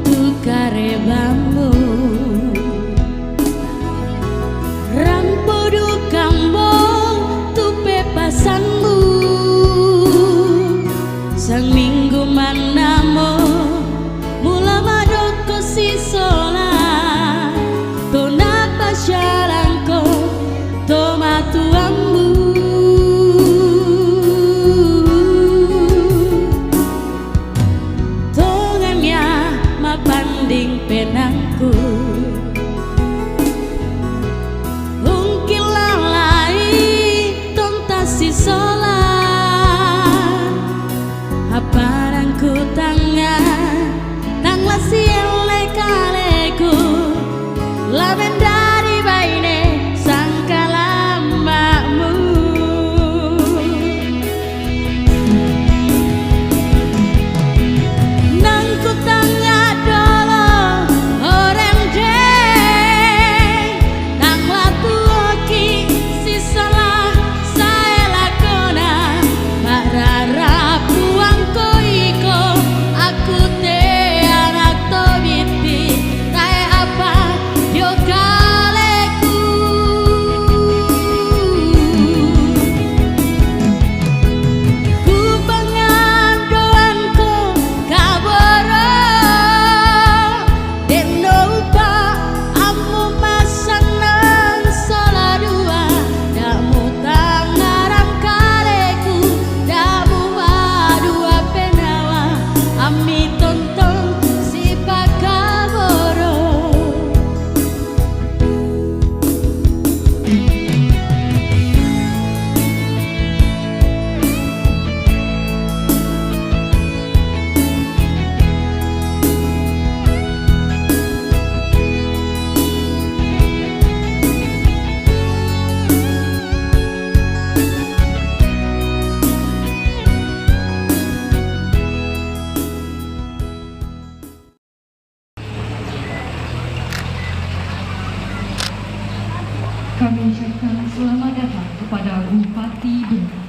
tukare bambu rampodu kambo tupe pasanmu sang minggu manamo mula madoko sisola tona pasyalanko tomatu ambu tongannya mapanding penangku ungkil lalai tontasi sola aparangku tangan nang lasiele kaleku laben dari baine sangkala mbakmu nang ku tangga dolo orang jeng nang latu oki si salah saya lakona marara puang koiko aku te anak tobiti tae apa yo kaleku ku pengandoanku kaboro deno upa amu masanang salah dua damu tangaram kaleku damu adua penawa ami tonton si pakaboro Kami ucapkan selamat datang kepada Bupati Bengkulu.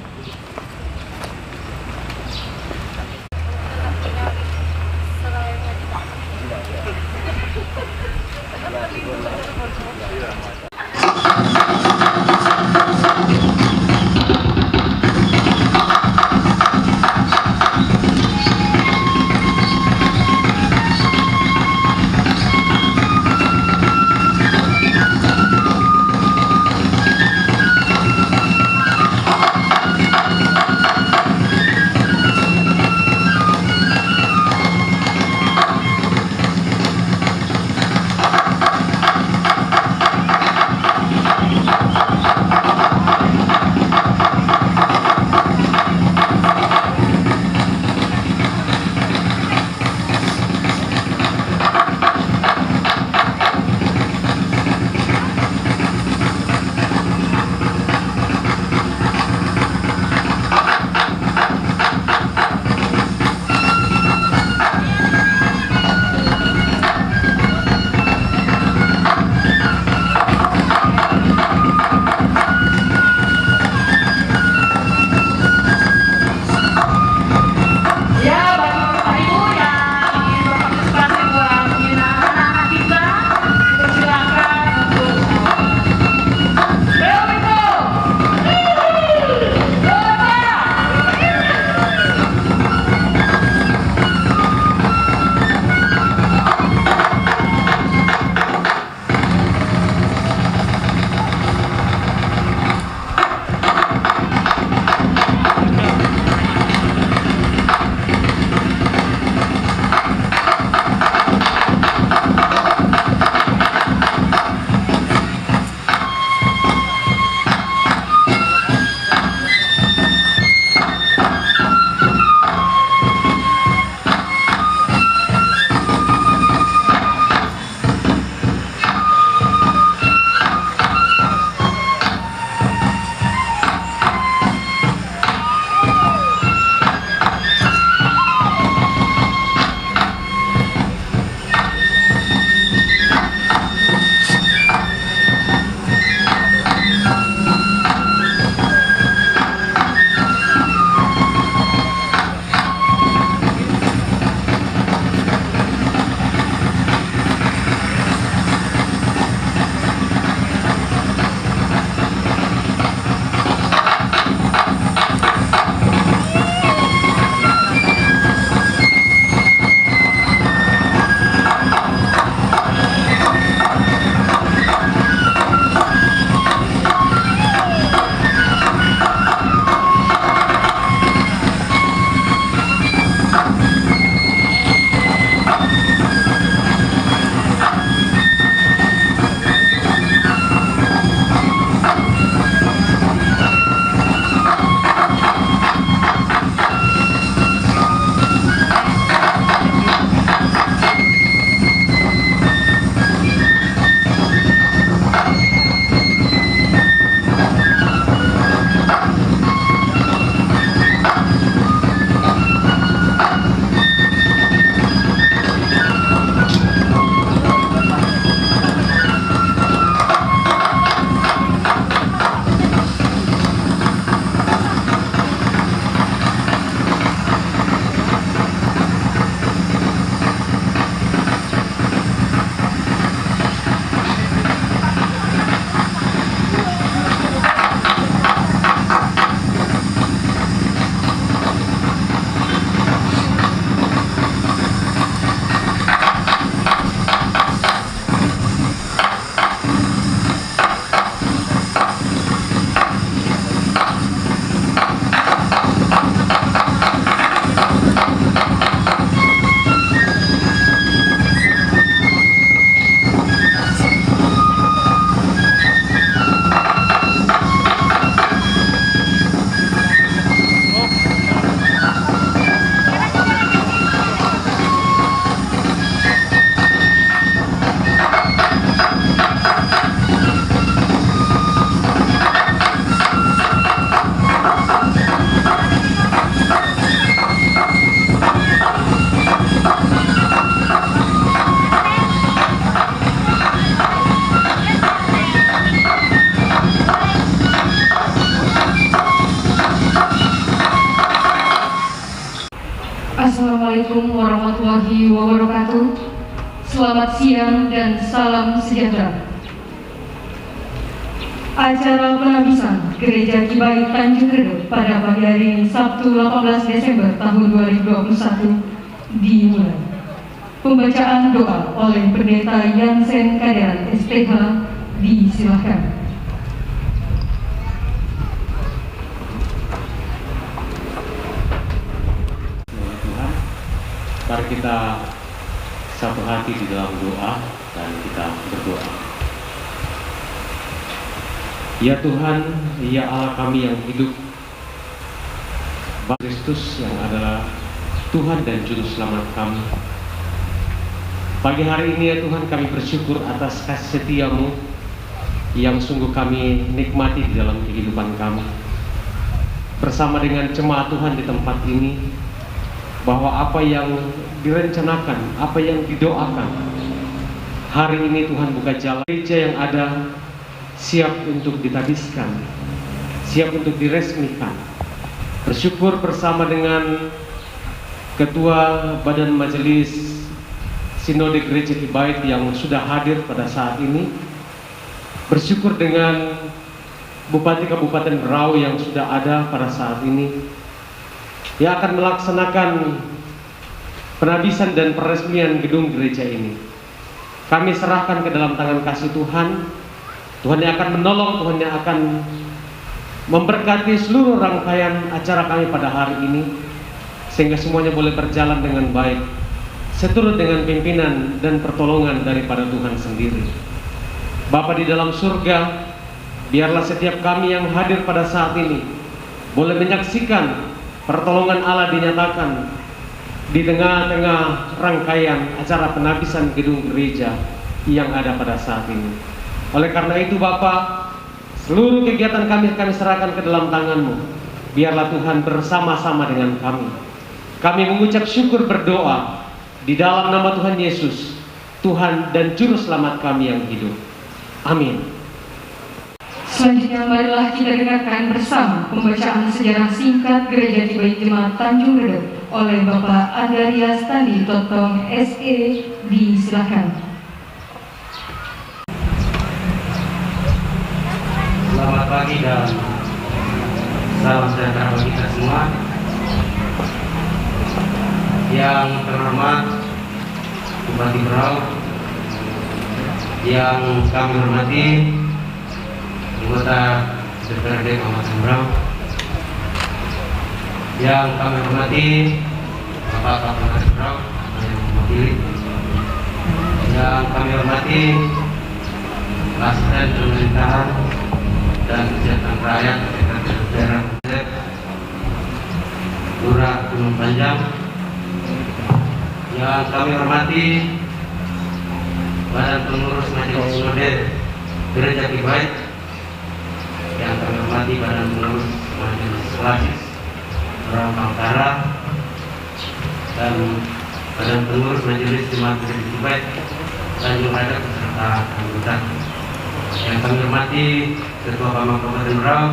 wabarakatuh. Selamat siang dan salam sejahtera. Acara penabisan Gereja Kibai Tanjung Redep pada pagi hari ini Sabtu 18 Desember tahun 2021 dimulai. Pembacaan doa oleh Pendeta Yansen Kaderan STH disilahkan. Tuhan, mari kita satu hati di dalam doa dan kita berdoa. Ya Tuhan, ya Allah kami yang hidup, Kristus yang adalah Tuhan dan Juru Selamat kami. Pagi hari ini ya Tuhan, kami bersyukur atas kasih setia-Mu yang sungguh kami nikmati di dalam kehidupan kami. Bersama dengan jemaat Tuhan di tempat ini, bahwa apa yang direncanakan, apa yang didoakan hari ini Tuhan buka jalan. Gereja yang ada siap untuk ditabiskan, siap untuk diresmikan. Bersyukur bersama dengan Ketua Badan Majelis Sinode Gereja Kibait yang sudah hadir pada saat ini. Bersyukur dengan Bupati Kabupaten Berau yang sudah ada pada saat ini, yang akan melaksanakan penabisan dan peresmian gedung gereja ini. Kami serahkan ke dalam tangan kasih Tuhan. Tuhan yang akan menolong, Tuhan yang akan memberkati seluruh rangkaian acara kami pada hari ini, sehingga semuanya boleh berjalan dengan baik, seturut dengan pimpinan dan pertolongan daripada Tuhan sendiri. Bapa di dalam surga, biarlah setiap kami yang hadir pada saat ini boleh menyaksikan pertolongan Allah dinyatakan di tengah-tengah rangkaian acara penabisan gedung gereja yang ada pada saat ini. Oleh karena itu Bapa, seluruh kegiatan kami serahkan ke dalam tangan-Mu. Biarlah Tuhan bersama-sama dengan kami. Kami mengucap syukur berdoa di dalam nama Tuhan Yesus, Tuhan dan Juru Selamat kami yang hidup. Amin. Selanjutnya marilah kita dengarkan bersama pembacaan sejarah singkat Gereja Kibai Jemaat Tanjung Redep oleh Bapak Andarias Tandi Totong SE. Disilakan. Selamat pagi dan salam sejahtera bagi kita semua. Yang terhormat Bupati Berau, yang kami hormati anggota DPRD Kabupaten Berau, yang kami hormati Bapak Kapolres Berau yang mewakili, yang kami hormati Asisten Pemerintahan dan Kesejahteraan Rakyat Sekretariat Daerah Lurah Gunung Panjang, yang kami hormati Badan Pengurus Majelis Sinode Gereja Kibait, yang kami hormati Badan Pengurus Majelis Klasis Berau Pangkara, dan Badan Pengurus Majelis Jemaat Gereja Kibait Tanjung Redep beserta anggota, yang kami hormati Ketua Pamong Kabupaten Berau,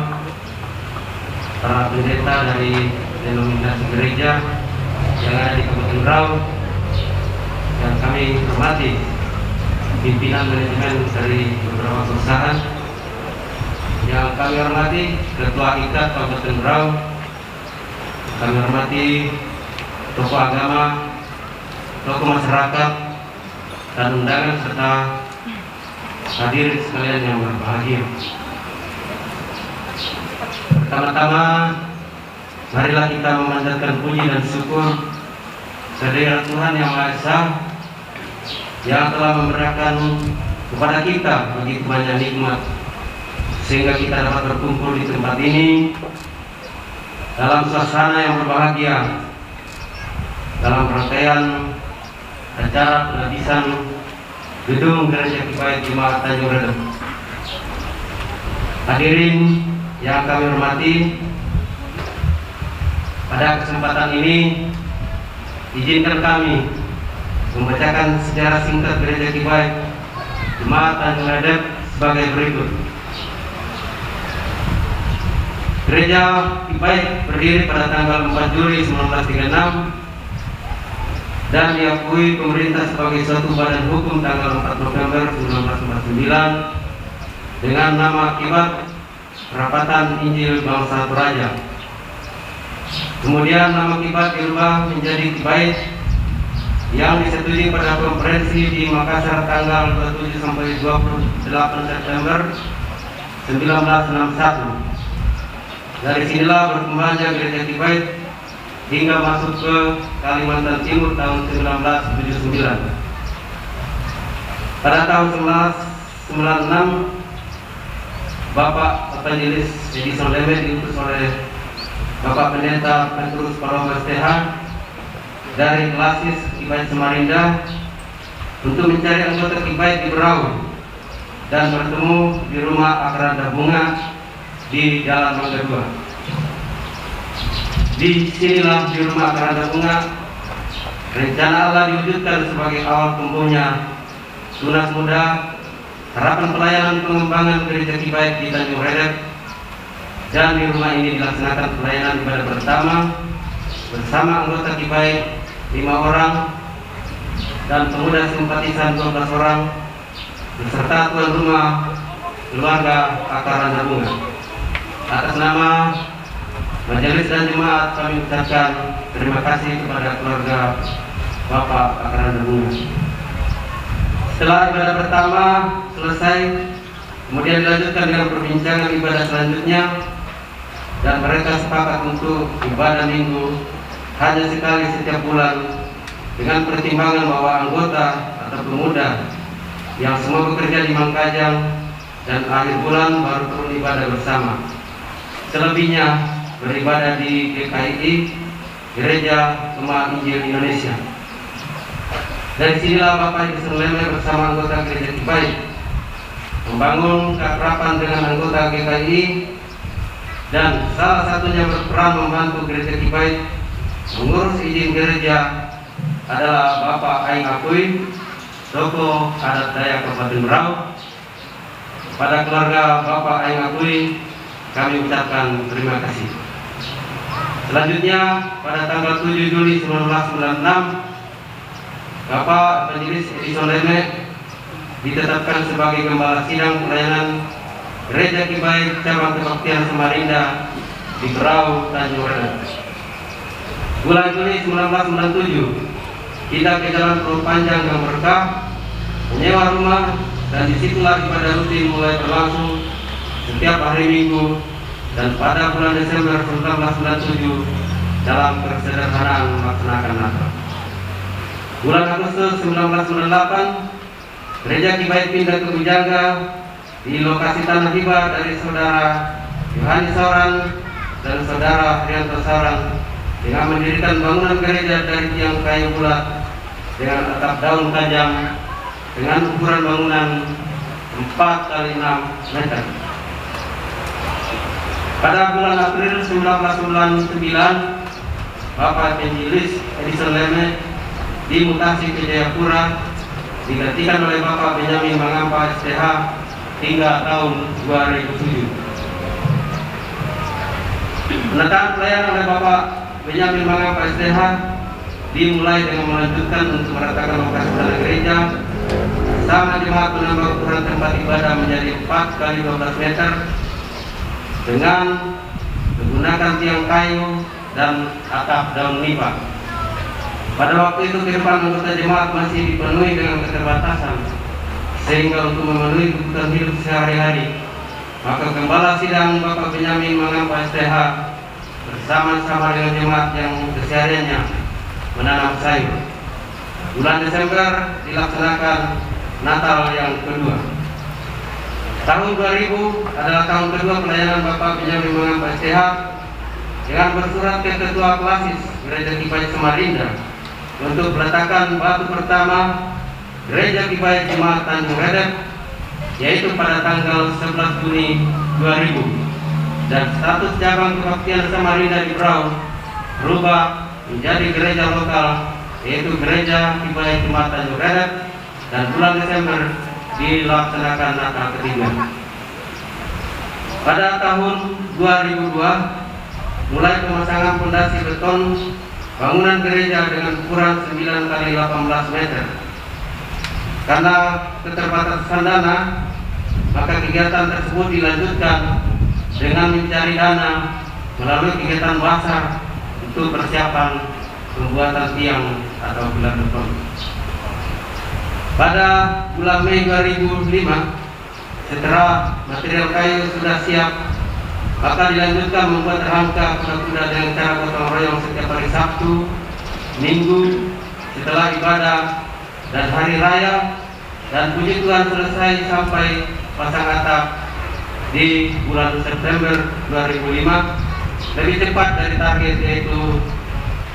para pendeta dari denominasi gereja yang ada di Kabupaten Berau, yang kami hormati pimpinan manajemen dari beberapa perusahaan, yang kami hormati Ketua IKAT Kabupaten Berau, kami hormati tokoh agama, tokoh masyarakat, dan undangan serta hadirin sekalian yang berbahagia. Pertama-tama, marilah kita memanjatkan puji dan syukur kehadirat Tuhan Yang Maha Esa yang telah memberikan kepada kita begitu banyak nikmat, sehingga kita dapat berkumpul di tempat ini dalam suasana yang berbahagia dalam rangkaian acara penabisan gedung Gereja Kibait Jemaat Tanjung Redep. Hadirin yang kami hormati, pada kesempatan ini izinkan kami membacakan sejarah singkat Gereja Kibait Jemaat Tanjung Redep sebagai berikut. Gereja Kibait berdiri pada tanggal 4 Juli 1936 dan diakui pemerintah sebagai suatu badan hukum tanggal 4 November 1949 dengan nama akibat Perapatan Injil Bangsa Toraja. Kemudian nama Kibat dirubah menjadi Kibait yang disetujui pada konferensi di Makassar tanggal 27 sampai 28 September 1961. Dari sinilah berkembangnya gereja Kibait hingga masuk ke Kalimantan Timur tahun 1979. Pada tahun 1996, Bapak Evangelis Edison Leme diutus oleh Bapak Pendeta Petrus Palomas TH dari Klasis Kibait Samarinda untuk mencari anggota Kibait di Berau dan bertemu di rumah Akranda Bunga di Jalan Mangga 2. Di sinilah di rumah Akranda Bunga rencana Allah diwujudkan sebagai awal tumbuhnya tunas muda, harapan pelayanan pengembangan gereja Kibait di Tanjung Redep. Dan di rumah ini dilaksanakan pelayanan ibadah pertama bersama anggota Kibait 5 orang dan pemuda simpatisan 12 orang beserta tuan rumah keluarga Akranda Bunga. Atas nama majelis dan jemaat kami ucapkan terima kasih kepada keluarga Bapak Akranda Bunga. Setelah ibadah pertama selesai, kemudian dilanjutkan dengan perbincangan ibadah selanjutnya. Dan mereka sepakat untuk ibadah minggu hanya sekali setiap bulan dengan pertimbangan bahwa anggota atau pemuda yang semua bekerja di Mangkajang dan akhir bulan baru turun ibadah bersama. Selebihnya beribadah di GKI, Gereja Umat Injil Indonesia. Dari sinilah Bapak Edison Leme bersama anggota Gereja Kibait membangun keakraban dengan anggota GKI, dan salah satunya berperan membantu gereja Kibait mengurus izin gereja adalah Bapak Aing Akui, tokoh adat Dayak Kabupaten Berau. Pada keluarga Bapak Aing Akui kami ucapkan terima kasih. Selanjutnya pada tanggal 7 Juli 1996 Bapak Evangelis Edison Leme ditetapkan sebagai Gembala Sidang Pelayanan Gereja Kibait Cabang Kebaktian Samarinda di Berau, Tanjung Redep. Bulan Juli 1997 kita ke Jalan Perut Panjang yang berkah, menyewa rumah, dan disitulah ibadah rutin mulai berlangsung setiap hari Minggu. Dan pada bulan Desember 1997 dalam kesederhanaan melaksanakan Natal. Bulan Agustus 1998 Gereja Kibait pindah ke Bujangga di lokasi tanah hibah dari saudara Yohanes Sauran dan saudara Haryanto Sauran dengan mendirikan bangunan gereja dari tiang kayu bulat dengan atap daun tajam dengan ukuran bangunan 4 kali 6 meter. Pada bulan April 1999 Bapak Evangelis Edison Leme dimutasi ke Jayapura digantikan oleh Bapak Benyamin Mangampa STH hingga tahun 2007. Penataan pelayanan oleh Bapak Benyamin Mangampa STH dimulai dengan melanjutkan untuk meratakan lokasi tanah gereja sama jemaat menambah ukuran tempat ibadah menjadi 4 kali 12 meter dengan menggunakan tiang kayu dan atap daun nipah. Pada waktu itu kehidupan anggota jemaat masih dipenuhi dengan keterbatasan, sehingga untuk memenuhi kebutuhan hidup sehari-hari, maka Gembala Sidang Bapak Benyamin Mangampa STH bersama-sama dengan jemaat yang kesehariannya menanam sayur. Bulan Desember dilaksanakan Natal yang kedua. Tahun 2000 adalah tahun kedua pelayanan Bapak Benyamin Mangampa STH dengan bersurat ke Ketua Klasis Gereja Kibait Samarinda untuk peletakan batu pertama Gereja Kibait Jemaat Tanjung Redep, yaitu pada tanggal 11 Juni 2000, dan status cabang kebaktian Samarinda di Berau berubah menjadi gereja lokal, yaitu Gereja Kibait Jemaat Tanjung Redep, dan bulan Desember dilaksanakan Natal ketiga. Pada tahun 2002 mulai pemasangan fondasi beton bangunan gereja dengan ukuran 9 kali 18 meter. Karena keterbatasan dana, maka kegiatan tersebut dilanjutkan dengan mencari dana melalui kegiatan basar untuk persiapan pembuatan tiang atau pilar beton. Pada bulan Mei 2005, setelah material kayu sudah siap, maka dilanjutkan membuat rangka kuda-kuda dengan cara gotong royong setiap hari Sabtu, Minggu, setelah ibadah dan hari raya, dan puji Tuhan selesai sampai pasang atap di bulan September 2005, lebih cepat dari target, yaitu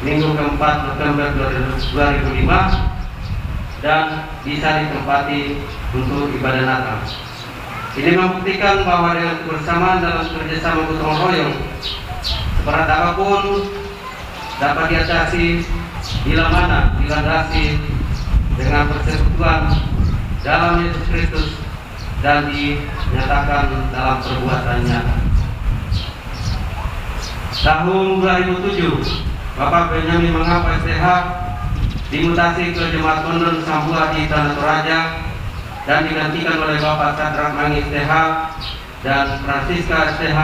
minggu keempat November 2005, dan bisa ditempati untuk ibadah Natal. Ini membuktikan bahwa dengan kebersamaan dalam kerjasama gotong royong, seberat apapun dapat diatasi bila mana dilandasi dengan persekutuan dalam Yesus Kristus dan dinyatakan dalam perbuatannya. Tahun 2007, Bapak Benyamin Mangapa STH dimutasi ke Jemaat Kondon Sambua di Tanah Toraja dan digantikan oleh Bapak Sadrak Mangi STH dan Francisca STH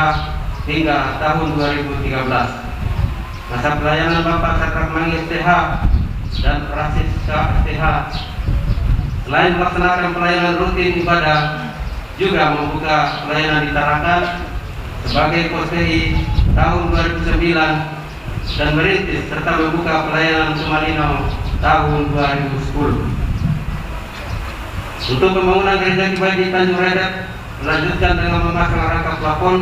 hingga tahun 2013. Masa pelayanan Bapak Sadrak Mangi STH dan Francisca STH selain melaksanakan pelayanan rutin ibadah, juga membuka pelayanan di Tarakan sebagai POSPI tahun 2009 dan merintis serta membuka pelayanan Sumalino tahun 2010. Untuk pembangunan gereja Kibai di Tanjung Redep melanjutkan dengan memasang rangka plafon,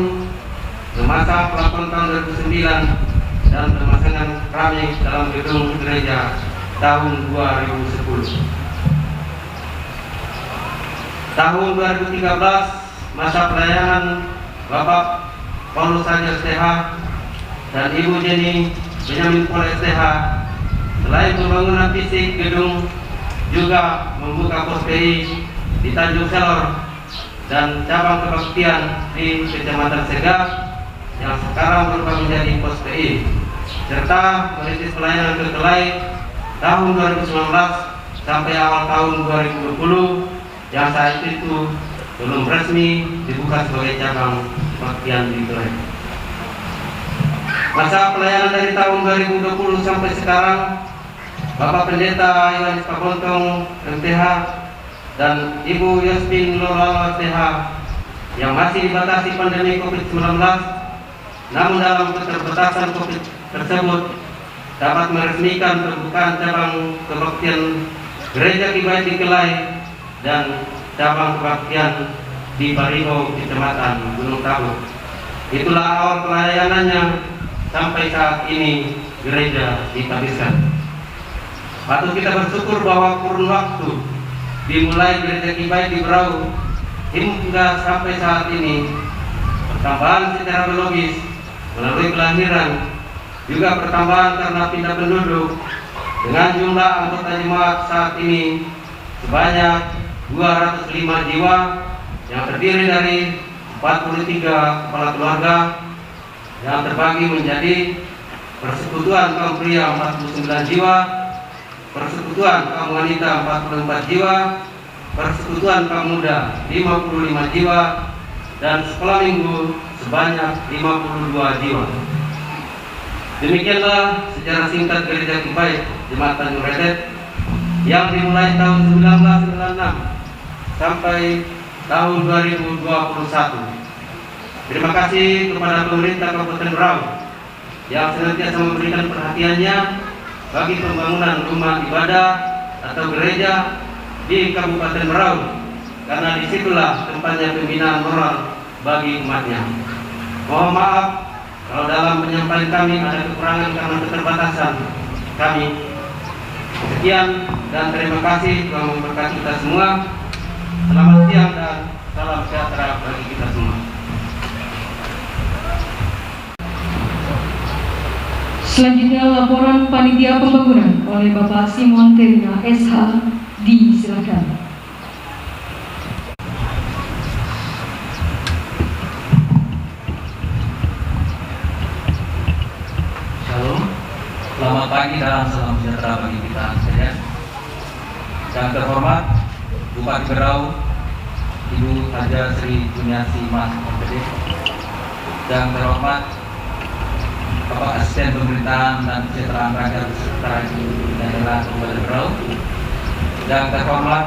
memasang plafon tahun 2009 dan pemasangan keramik dalam gedung gereja tahun 2010. Tahun 2013 masa pelayanan Bapak Paulus Saja STH dan Ibu Jenny Benyamin Pol STH selain pembangunan fisik gedung juga membuka POSPI di Tanjung Selor dan cabang kebaktian di Kecamatan Segaf yang sekarang berubah menjadi POSPI, serta merintis pelayanan ke Kelai tahun 2019 sampai awal tahun 2020 yang saat itu belum resmi dibuka sebagai cabang kebaktian di Kelai. Masa pelayanan dari tahun 2020 sampai sekarang, Bapak Pendeta Yohanes Pabontong MTH dan Ibu Yasmin Lolalo STH yang masih dibatasi pandemi COVID-19, namun dalam keterbatasan COVID tersebut dapat meresmikan pembukaan cabang kebaktian Gereja Kibai di Kelai dan cabang kebaktian di Bariho, Kecamatan Gunung Tabu. Itulah awal pelayanannya sampai saat ini gereja ditabiskan. Patut kita bersyukur bahwa kurun waktu dimulai gereja Kibai di Berau hingga sampai saat ini, pertambahan secara biologis melalui kelahiran, juga pertambahan karena pindah penduduk, dengan jumlah anggota jemaat saat ini sebanyak 205 jiwa yang terdiri dari 43 kepala keluarga yang terbagi menjadi persekutuan kaum pria 49 jiwa, persekutuan kaum wanita 44 jiwa, persekutuan kaum muda 55 jiwa, dan sekolah minggu sebanyak 52 jiwa. Demikianlah sejarah singkat Gereja Kibai Jemaat Tanjung Redep yang dimulai tahun 1996 sampai tahun 2021. Terima kasih kepada pemerintah Kabupaten Berau yang senantiasa memberikan perhatiannya bagi pembangunan rumah ibadah atau gereja di Kabupaten Berau, karena disitulah tempatnya pembinaan moral bagi umatnya. Mohon maaf kalau dalam penyampaian kami ada kekurangan karena keterbatasan kami. Sekian dan terima kasih telah memberkati kita semua. Selamat siang dan salam sejahtera bagi kita semua. Selanjutnya laporan panitia pembangunan oleh Bapak Simon Terina SH, disilakan. Shalom, selamat pagi Yang terhormat Bupati Berau Ibu Haja Sri Juniasi Mas MPD. Yang terhormat Bapak Asisten Pemerintahan dan Kesejahteraan Rakyat Beserta Daerah Kabupaten Berau. Yang terhormat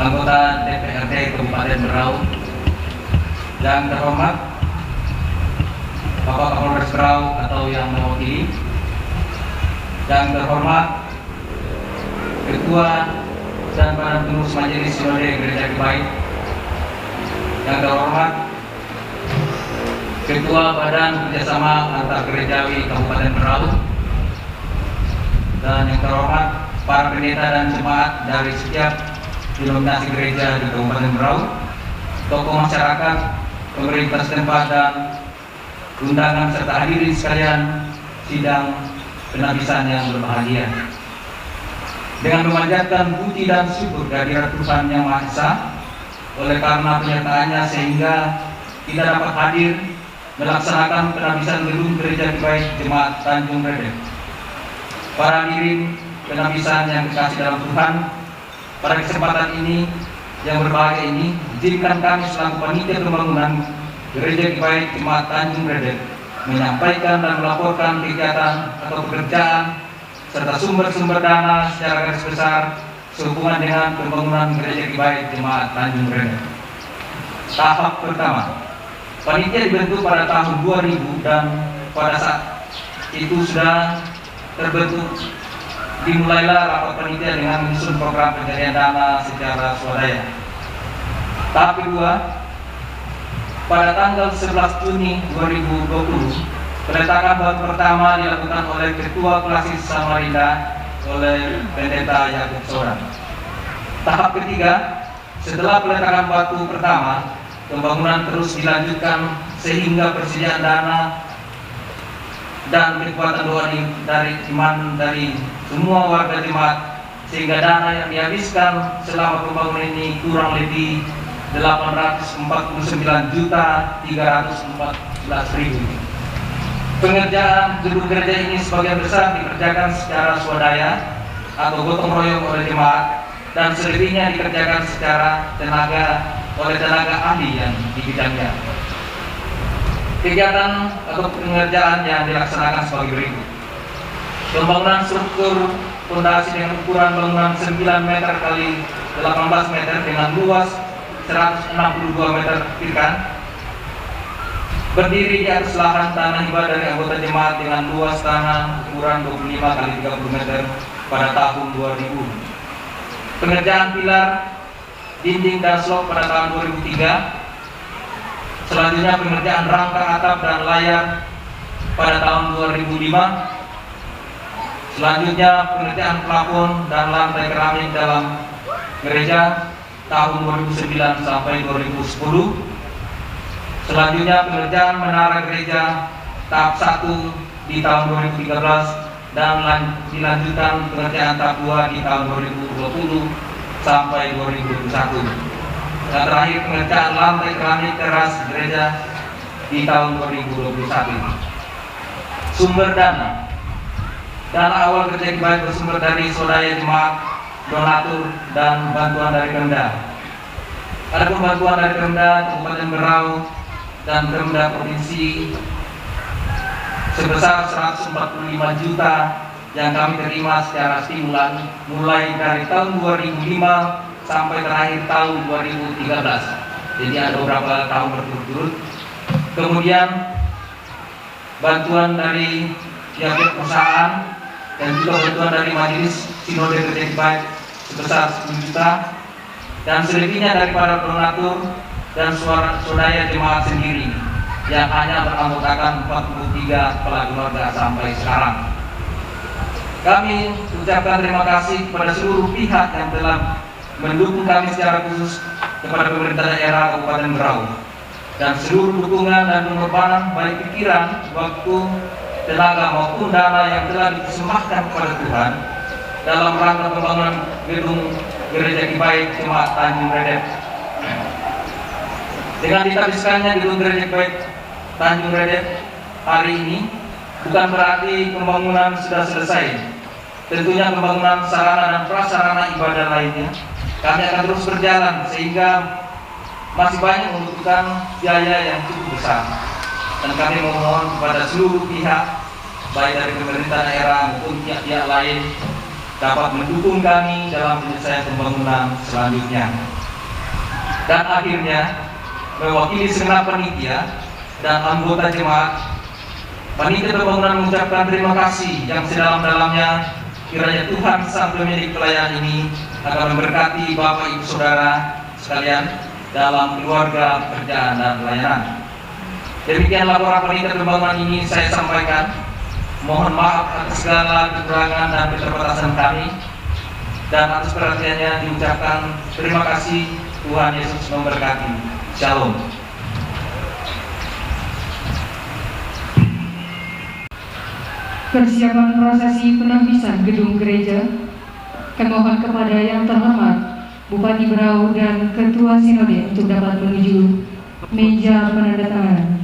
anggota DPRD Kabupaten Berau. Yang terhormat Bapak Kapolres Berau atau yang mewakili. Yang terhormat Ketua dan para pengurus Majelis Sinode Gereja Kibaik. Yang terhormat Ketua Badan Kerjasama Antar Gerejawi Kabupaten Berau. Dan yang terhormat para pendeta dan jemaat dari setiap denominasi gereja di Kabupaten Berau, tokoh masyarakat, pemerintah setempat dan undangan serta hadirin sekalian sidang penabisan yang berbahagia. Dengan memanjatkan puji dan syukur kehadirat Tuhan Yang Maha Esa, oleh karena penyertaannya sehingga kita dapat hadir melaksanakan penabisan gedung Gereja Kibaik Jemaat Tanjung Redep. Para hadirin penabisan yang dikasih dalam Tuhan, pada kesempatan ini yang berbahagia ini, izinkan kami selaku panitia pembangunan Gereja Kibaik Jemaat Tanjung Redep menyampaikan dan melaporkan kegiatan atau pekerjaan serta sumber-sumber dana secara garis besar sehubungan dengan pembangunan Gereja Kibaik Jemaat Tanjung Redep. Tahap pertama, panitia dibentuk pada tahun 2000 dan pada saat itu sudah terbentuk, dimulailah rapat panitia dengan menyusun program pencarian dana secara swadaya. Tahap kedua, pada tanggal 11 Juni 2020, peletakan batu pertama dilakukan oleh Ketua Klasis Samarinda oleh Pendeta Yakub Soran. Tahap ketiga, setelah peletakan batu pertama, pembangunan terus dilanjutkan sehingga persediaan dana dan kekuatan doa dari iman dari semua warga jemaat, sehingga dana yang dihabiskan selama pembangunan ini kurang lebih 849.314.000. Pengerjaan gedung gereja ini sebagian besar dikerjakan secara swadaya atau gotong royong oleh jemaat, dan selebihnya dikerjakan secara oleh tenaga ahli yang di bidangnya. Kegiatan atau pengerjaan yang dilaksanakan sebagai berikut: pembangunan struktur fondasi dengan ukuran bangunan 9 meter kali 18 meter dengan luas 162 meter pikan, berdiri di atas lahan tanah hibah dari anggota jemaat dengan luas tanah ukuran 25 kali 30 meter pada tahun 2000. Pengerjaan pilar, dinding dan slop pada tahun 2003. Selanjutnya pengerjaan rangka atap dan layar pada tahun 2005. Selanjutnya pengerjaan plafon dan lantai keramik dalam gereja tahun 2009 sampai 2010. Selanjutnya pengerjaan menara gereja tahap 1 di tahun 2013 dan dilanjutkan pengerjaan tahap 2 di tahun 2020 sampai 2021. Dan terakhir pengerjaan lantai keramik teras gereja di tahun 2021. Sumber dana awal Gereja Kibaik bersumber dari swadaya jemaat, donatur, dan bantuan dari Pemda. Ada bantuan dari Pemda Kabupaten Berau dan Pemda Provinsi sebesar 145 juta yang kami terima secara stimulan mulai dari tahun 2005 sampai terakhir tahun 2013. Jadi ada beberapa tahun berturut-turut. Kemudian bantuan dari pihak perusahaan dan juga bantuan dari Majelis Sinode Gereja Kibaik sebesar 10 juta, dan selebihnya dari para donatur dan swadaya jemaat sendiri yang hanya beranggotakan 43 kepala keluarga sampai sekarang. Kami ucapkan terima kasih kepada seluruh pihak yang telah mendukung kami secara khusus, kepada pemerintah daerah Kabupaten Berau, dan seluruh dukungan dan pengorbanan baik pikiran, waktu, tenaga maupun dana yang telah dipersembahkan kepada Tuhan dalam rangka pembangunan gedung Gereja Kibaik Jemaat Tanjung Redep. Dengan ditabiskannya gedung Gereja Kibaik Tanjung Redep hari ini bukan berarti pembangunan sudah selesai, tentunya pembangunan sarana dan prasarana ibadah lainnya, kami akan terus berjalan sehingga masih banyak membutuhkan biaya yang cukup besar. Dan kami memohon kepada seluruh pihak, baik dari pemerintah daerah maupun pihak-pihak lain, dapat mendukung kami dalam penyelesaian pembangunan selanjutnya. Dan akhirnya, mewakili segenap panitia dan anggota jemaat, panitia pembangunan mengucapkan terima kasih yang sedalam-dalamnya. Kiranya Tuhan Sang Pemilik pelayanan ini akan memberkati Bapak Ibu Saudara sekalian dalam keluarga, pekerjaan, dan pelayanan. Demikian laporan panitia pembangunan ini saya sampaikan. Mohon maaf atas segala kekurangan dan keterbatasan kami, dan atas perhatiannya diucapkan terima kasih. Tuhan Yesus memberkati. Shalom. Persiapan prosesi penampisan gedung gereja. Kami mohon kepada yang terhormat Bupati Berau dan Ketua Sinode untuk dapat menuju meja penandatanganan.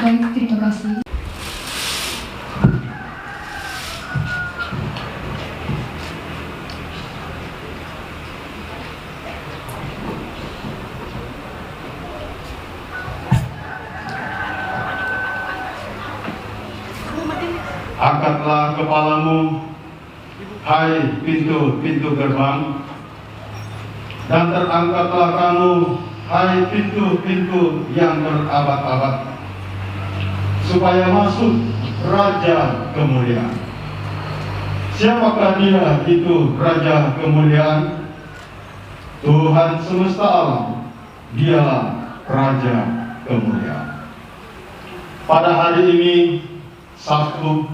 Baik, terima kasih. Angkatlah kepalamu, hai pintu-pintu gerbang, dan terangkatlah kamu, hai pintu-pintu yang berabad-abad, supaya masuk Raja Kemuliaan. Siapakah dia itu Raja Kemuliaan? Tuhan semesta alam, dialah Raja Kemuliaan. Pada hari ini, Sabtu,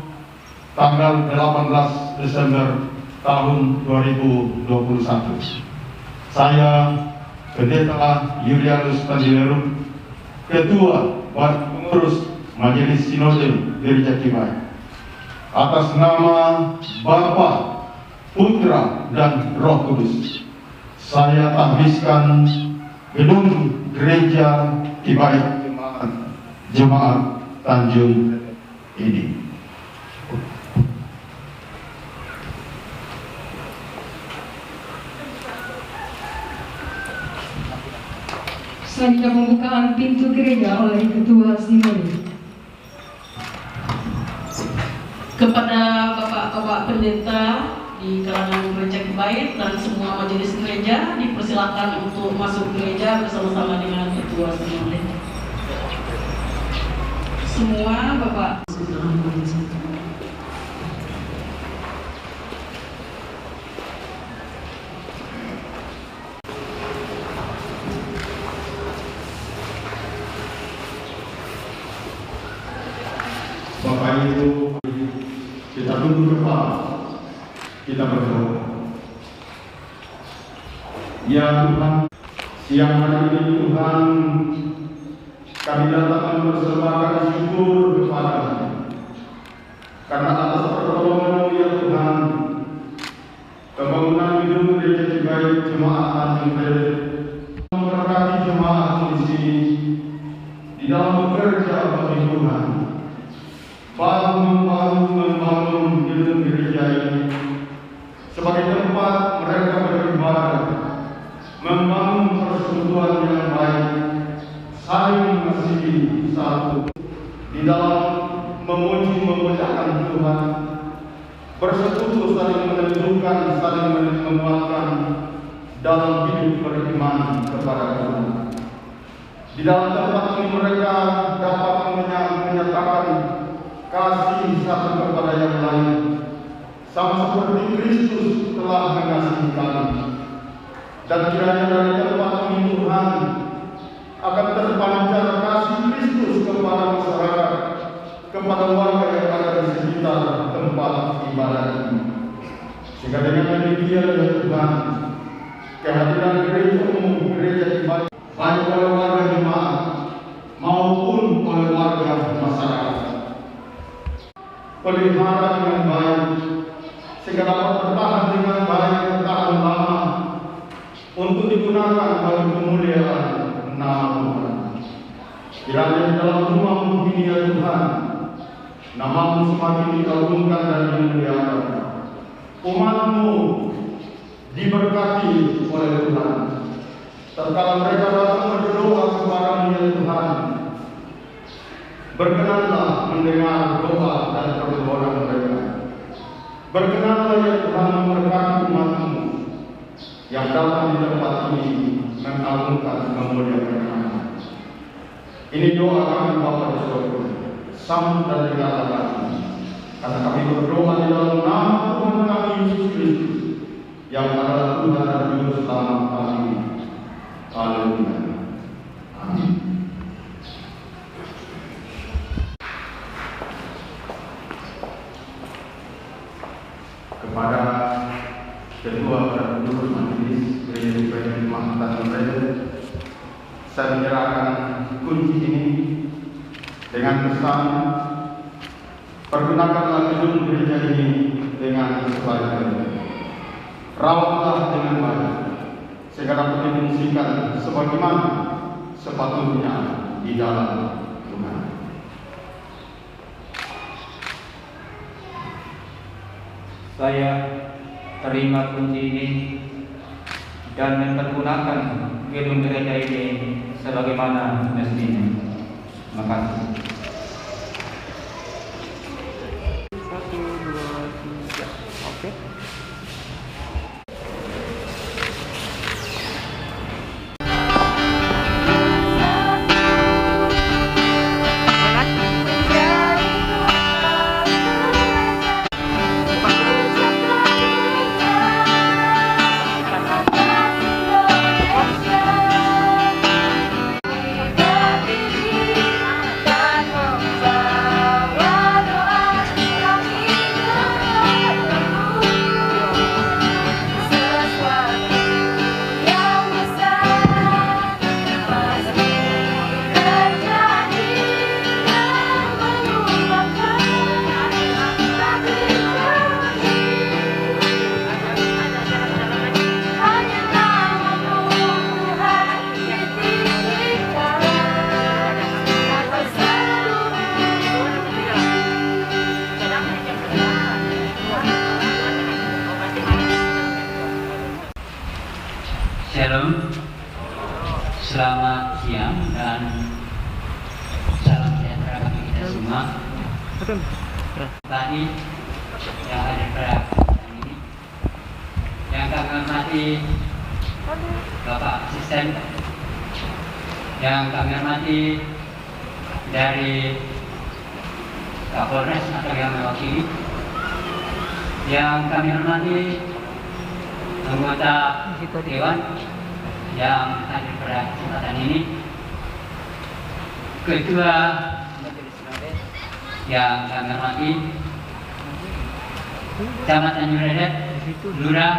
tanggal 18 Desember tahun 2021, saya, Pendeta Julianus Panjilerum, Ketua Pengurus Majelis Sinode Gereja Cibaik, atas nama Bapa, Putra, dan Roh Kudus, saya tahbiskan gedung Gereja Cibaik Jemaat Tanjung ini. Selanjutnya pembukaan pintu gereja oleh Ketua Sinode. Kepada Bapak-Bapak Pendeta di kalangan Gereja Cibaik dan semua majelis gereja, dipersilakan untuk masuk gereja bersama-sama dengan Ketua Sinode. Semua Bapak dalam majelis itu. Bapak Ibu, kita tunduk kepala, kita berdoa. Ya Tuhan, siang hari ini Tuhan, kami datang mempersembahkan syukur kepada-Mu karena atas pertolongan-Mu ya Tuhan, pembangunan gedung Gereja Cibaik Jemaat Tanjung Priok memberkati jemaat di sini di dalam bekerja bagi Tuhan. Membangun gedung gereja ini sebagai tempat mereka beribadah, membangun persekutuan yang baik, saling mengasihi satu di dalam memuji memuliakan Tuhan, bersekutu saling menentukan, saling menguatkan dalam hidup beriman kepada Tuhan. Di dalam tempat ini mereka dapat menyatakan kasih satu kepada yang lain, sama seperti Kristus telah mengasihi kami. Dan kiranya dari tempat ini Tuhan akan terpancar kasih Kristus kepada masyarakat, kepada warga yang ada di sini sekitar tempat ibadat ini. Sehingga dengan demikian ya Tuhan, kehadiran gereja umum, gereja ibadat, baik oleh warga jemaat maupun oleh warga masyarakat, pelihara dengan baik sehingga dapat bertahan dengan baik, bertahan lama untuk digunakan bagi kemuliaan nama Tuhan. Kiranya di dalam rumah-Mu ini ya Tuhan, nama-Mu semakin diagungkan dan dimuliakan. Umat-Mu diberkati oleh Tuhan. Tatkala mereka datang berdoa kepada-Mu ya Tuhan, berkenanlah mendengar doa dan permohonan mereka. Berkenanlah ya Tuhan memberkati umat-Mu yang datang di tempat ini mengagungkan memuliakan nama. Ini doa kami Bapa di surga, sambut dan dengarlah kami, karena kami berdoa di dalam nama Tuhan kami Yesus Kristus, yang adalah Tuhan dan Juru Selamat kami. Haleluya. Amin. Kepada Ketua dan Pengurus Majelis Gereja Ibadat Mahatan Gereja, saya menyerahkan kunci ini dengan pesan, pergunakanlah gedung gereja ini dengan sebaik-baiknya. Rawatlah dengan baik sehingga dapat difungsikan sebagaimana sepatutnya di dalam Tuhan. Saya terima kunci ini dan mempergunakan gedung gereja ini sebagaimana mestinya. Terima kasih. 1, 2, 3. Oke. Shalom, selamat siang dan salam sejahtera bagi kita semua. Tadi yang hadir pada kesempatan ini, yang kami hormati Bapak Asisten, yang kami hormati dari Kapolres atau yang mewakili, yang kami hormati anggota Dewan yang hadir pada kesempatan ini, Ketua Majelis Sinode yang kami hormati, Camat Tanjung Redep, Lurah,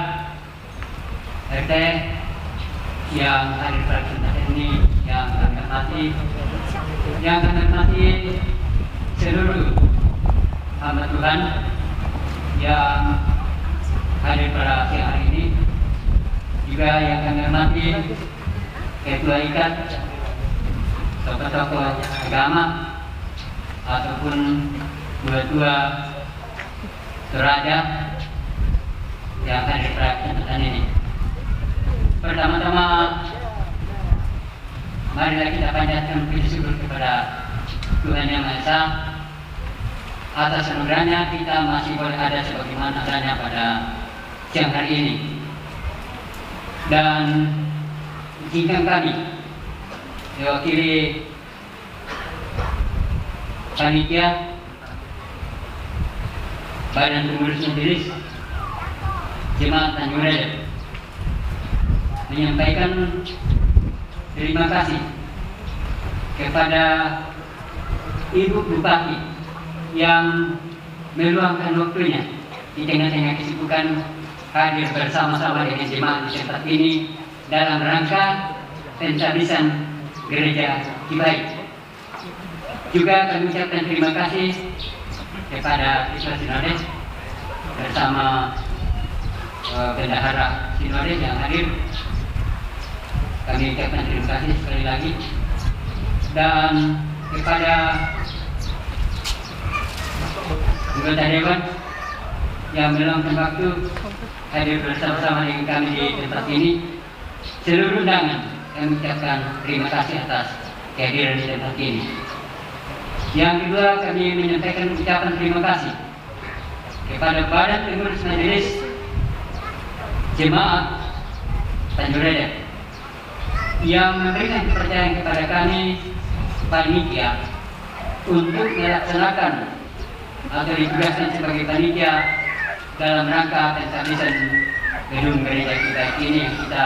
RT yang hadir pada kesempatan ini yang kami hormati, yang kami hormati seluruh hamba Tuhan yang hadir pada siang hari ini, juga yang kami hormati Ketua IKAT, tokoh-tokoh agama ataupun tua-tua Toraja yang hadir pada kesempatan ini. Pertama-tama, marilah kita panjatkan puji syukur kepada Tuhan Yang Maha Esa atas anugerahnya kita masih boleh ada sebagaimana adanya pada siang hari ini. Dan izinkan kami mewakili panitia Badan Pengurus Majelis Jemaat Tanjung Redep menyampaikan terima kasih kepada Ibu Bupati yang meluangkan waktunya di tengah-tengah kesibukan hadir bersama-sama dengan jemaat di tempat ini dalam rangka pentabisan Gereja Cibaik. Juga kami ucapkan terima kasih kepada Siswa Sinode bersama Bendahara Sinode yang hadir. Kami ucapkan terima kasih sekali lagi, dan kepada anggota Dewan yang meluangkan waktu hadir bersama-sama dengan kami di tempat ini. Seluruh undangan kami ucapkan terima kasih atas kehadiran di tempat ini. Yang kedua, kami menyampaikan ucapan terima kasih kepada Badan Pengurus Majelis Jemaat Tanjung Reda yang memberikan kepercayaan kepada kami panitia untuk melaksanakan atau ditugaskan sebagai panitia dalam rangka pentabisan gedung gereja kita ini yang kita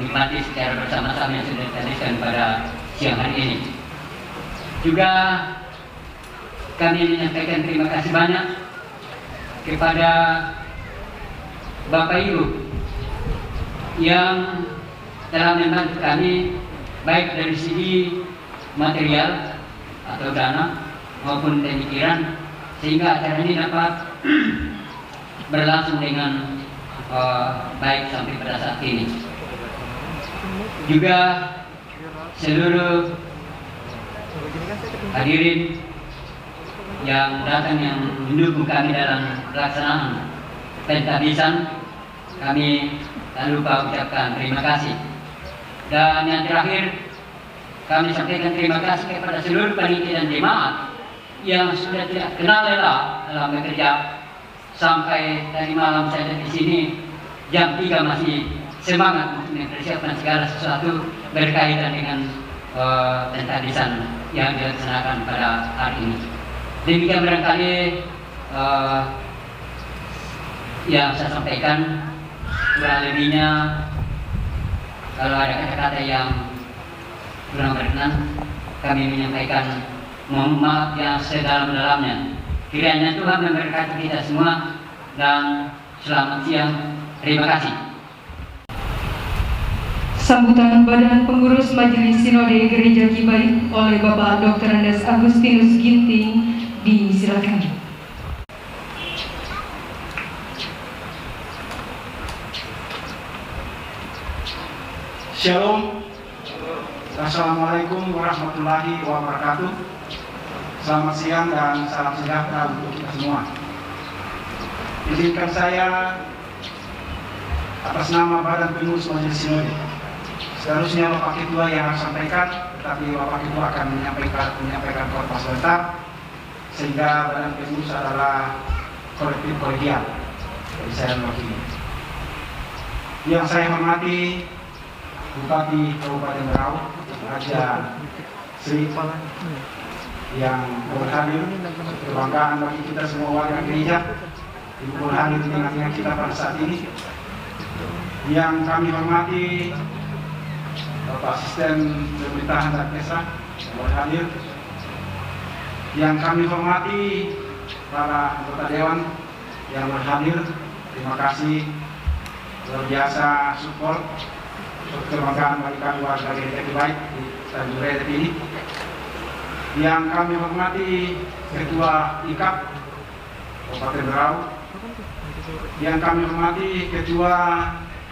nikmati secara bersama-sama yang sudah ditandakan pada siang hari ini. Juga kami menyampaikan terima kasih banyak kepada Bapak Ibu yang telah membantu kami baik dari segi material atau dana maupun pemikiran, sehingga acara ini dapat berlangsung dengan baik sampai pada saat ini. Juga seluruh hadirin yang datang yang mendukung kami dalam pelaksanaan pentabisan, kami tak lupa ucapkan terima kasih. Dan yang terakhir, kami sampaikan terima kasih kepada seluruh panitia dan jemaat yang sudah tidak kenal lelah dalam bekerja. Sampai tadi malam saya di sini jam 3 masih semangat untuk mempersiapkan segala sesuatu berkaitan dengan pentabisan yang dilaksanakan pada hari ini. Demikian barangkali yang saya sampaikan. Kurang lebihnya, kalau ada kata-kata yang kurang berkenan, kami menyampaikan mohon maaf yang sedalam-dalamnya. Kiranya Tuhan memberkati kita semua, dan selamat siang. Terima kasih. Sambutan Badan Pengurus Majelis Sinode Gereja Cibaik oleh Bapak Dr. Andes Agustinus Ginting disilakan. Shalom. Assalamualaikum warahmatullahi wabarakatuh. Selamat siang dan salam sejahtera untuk kita semua. Izinkan saya atas nama Badan Pengurus Majelis Sinode. Seharusnya Bapak Ketua yang harus sampaikan, tetapi Bapak Ketua akan menyampaikan khotbah sebentar, sehingga Badan Pengurus adalah kolektif kolegial. Jadi saya mewakili. Yang saya hormati Bupati Kabupaten Berau, Raja Sri, yang berhadir, kebanggaan bagi kita semua warga gereja, yang berhadir di tengah-tengah kita pada saat ini. Yang kami hormati Bapak Asisten Pemerintahan dan Desa yang berhadir. Yang kami hormati para anggota Dewan yang berhadir. Terima kasih luar biasa support. Kebanggaan bagi kami warga gereja Cibaik di Tanjung Reda ini. Yang kami hormati Ketua IKAP Kabupaten Berau. Yang kami hormati Ketua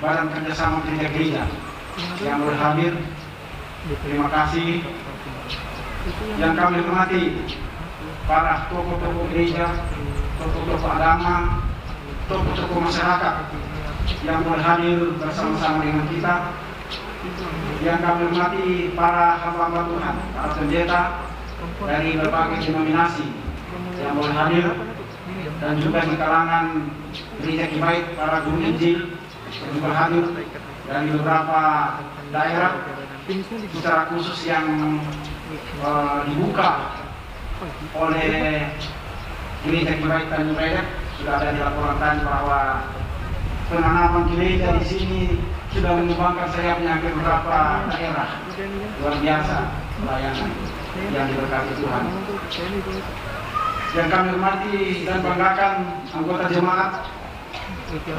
Badan Kerjasama Gereja yang berhadir. Terima kasih. Yang kami hormati para tokoh-tokoh gereja, tokoh-tokoh agama, tokoh-tokoh masyarakat yang berhadir bersama-sama dengan kita. Yang kami hormati para hamba Tuhan, para pendeta dari berbagai denominasi yang berhadir, dan juga di kalangan gereja Cibaik para guru Injil yang berhadir dari beberapa daerah, secara khusus yang dibuka oleh gereja Cibaik Tanjung Reda. Sudah ada dilaporkan bahwa penanaman gereja di sini sudah mengembangkan sayapnya ke beberapa daerah. Luar biasa pelayanan yang diberkati Tuhan. Yang kami hormati dan banggakan anggota jemaat,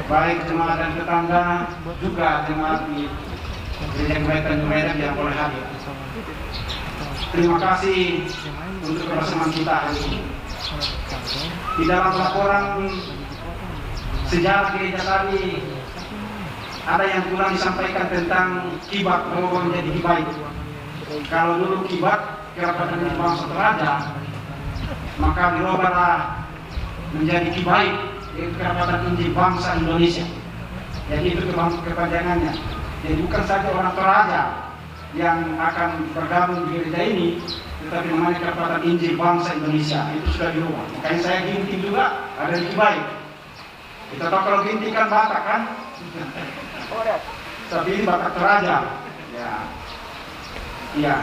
baik jemaat dan tetangga, juga jemaat di Gereja Kebait Tanjung Medan yang boleh hadir. Terima kasih untuk kebersamaan kita hari ini. Di dalam laporan sejarah gereja tadi ada yang kurang disampaikan tentang kibat berubah menjadi kibaik. Kalau dulu kibat kerapatan di bangsa Toraja, maka dirubahlah menjadi kibaik, yaitu kerapatan Injil bangsa Indonesia. Jadi itu kepanjangannya. Jadi bukan saja orang Toraja yang akan bergabung di gereja ini, tetapi namanya kerapatan Injil bangsa Indonesia. Itu sudah dirubah. Makanya saya ginting juga ada di kibaik. Kita tahu kalau ginting kan Batak kan? Tapi ini Batak Toraja. Ya.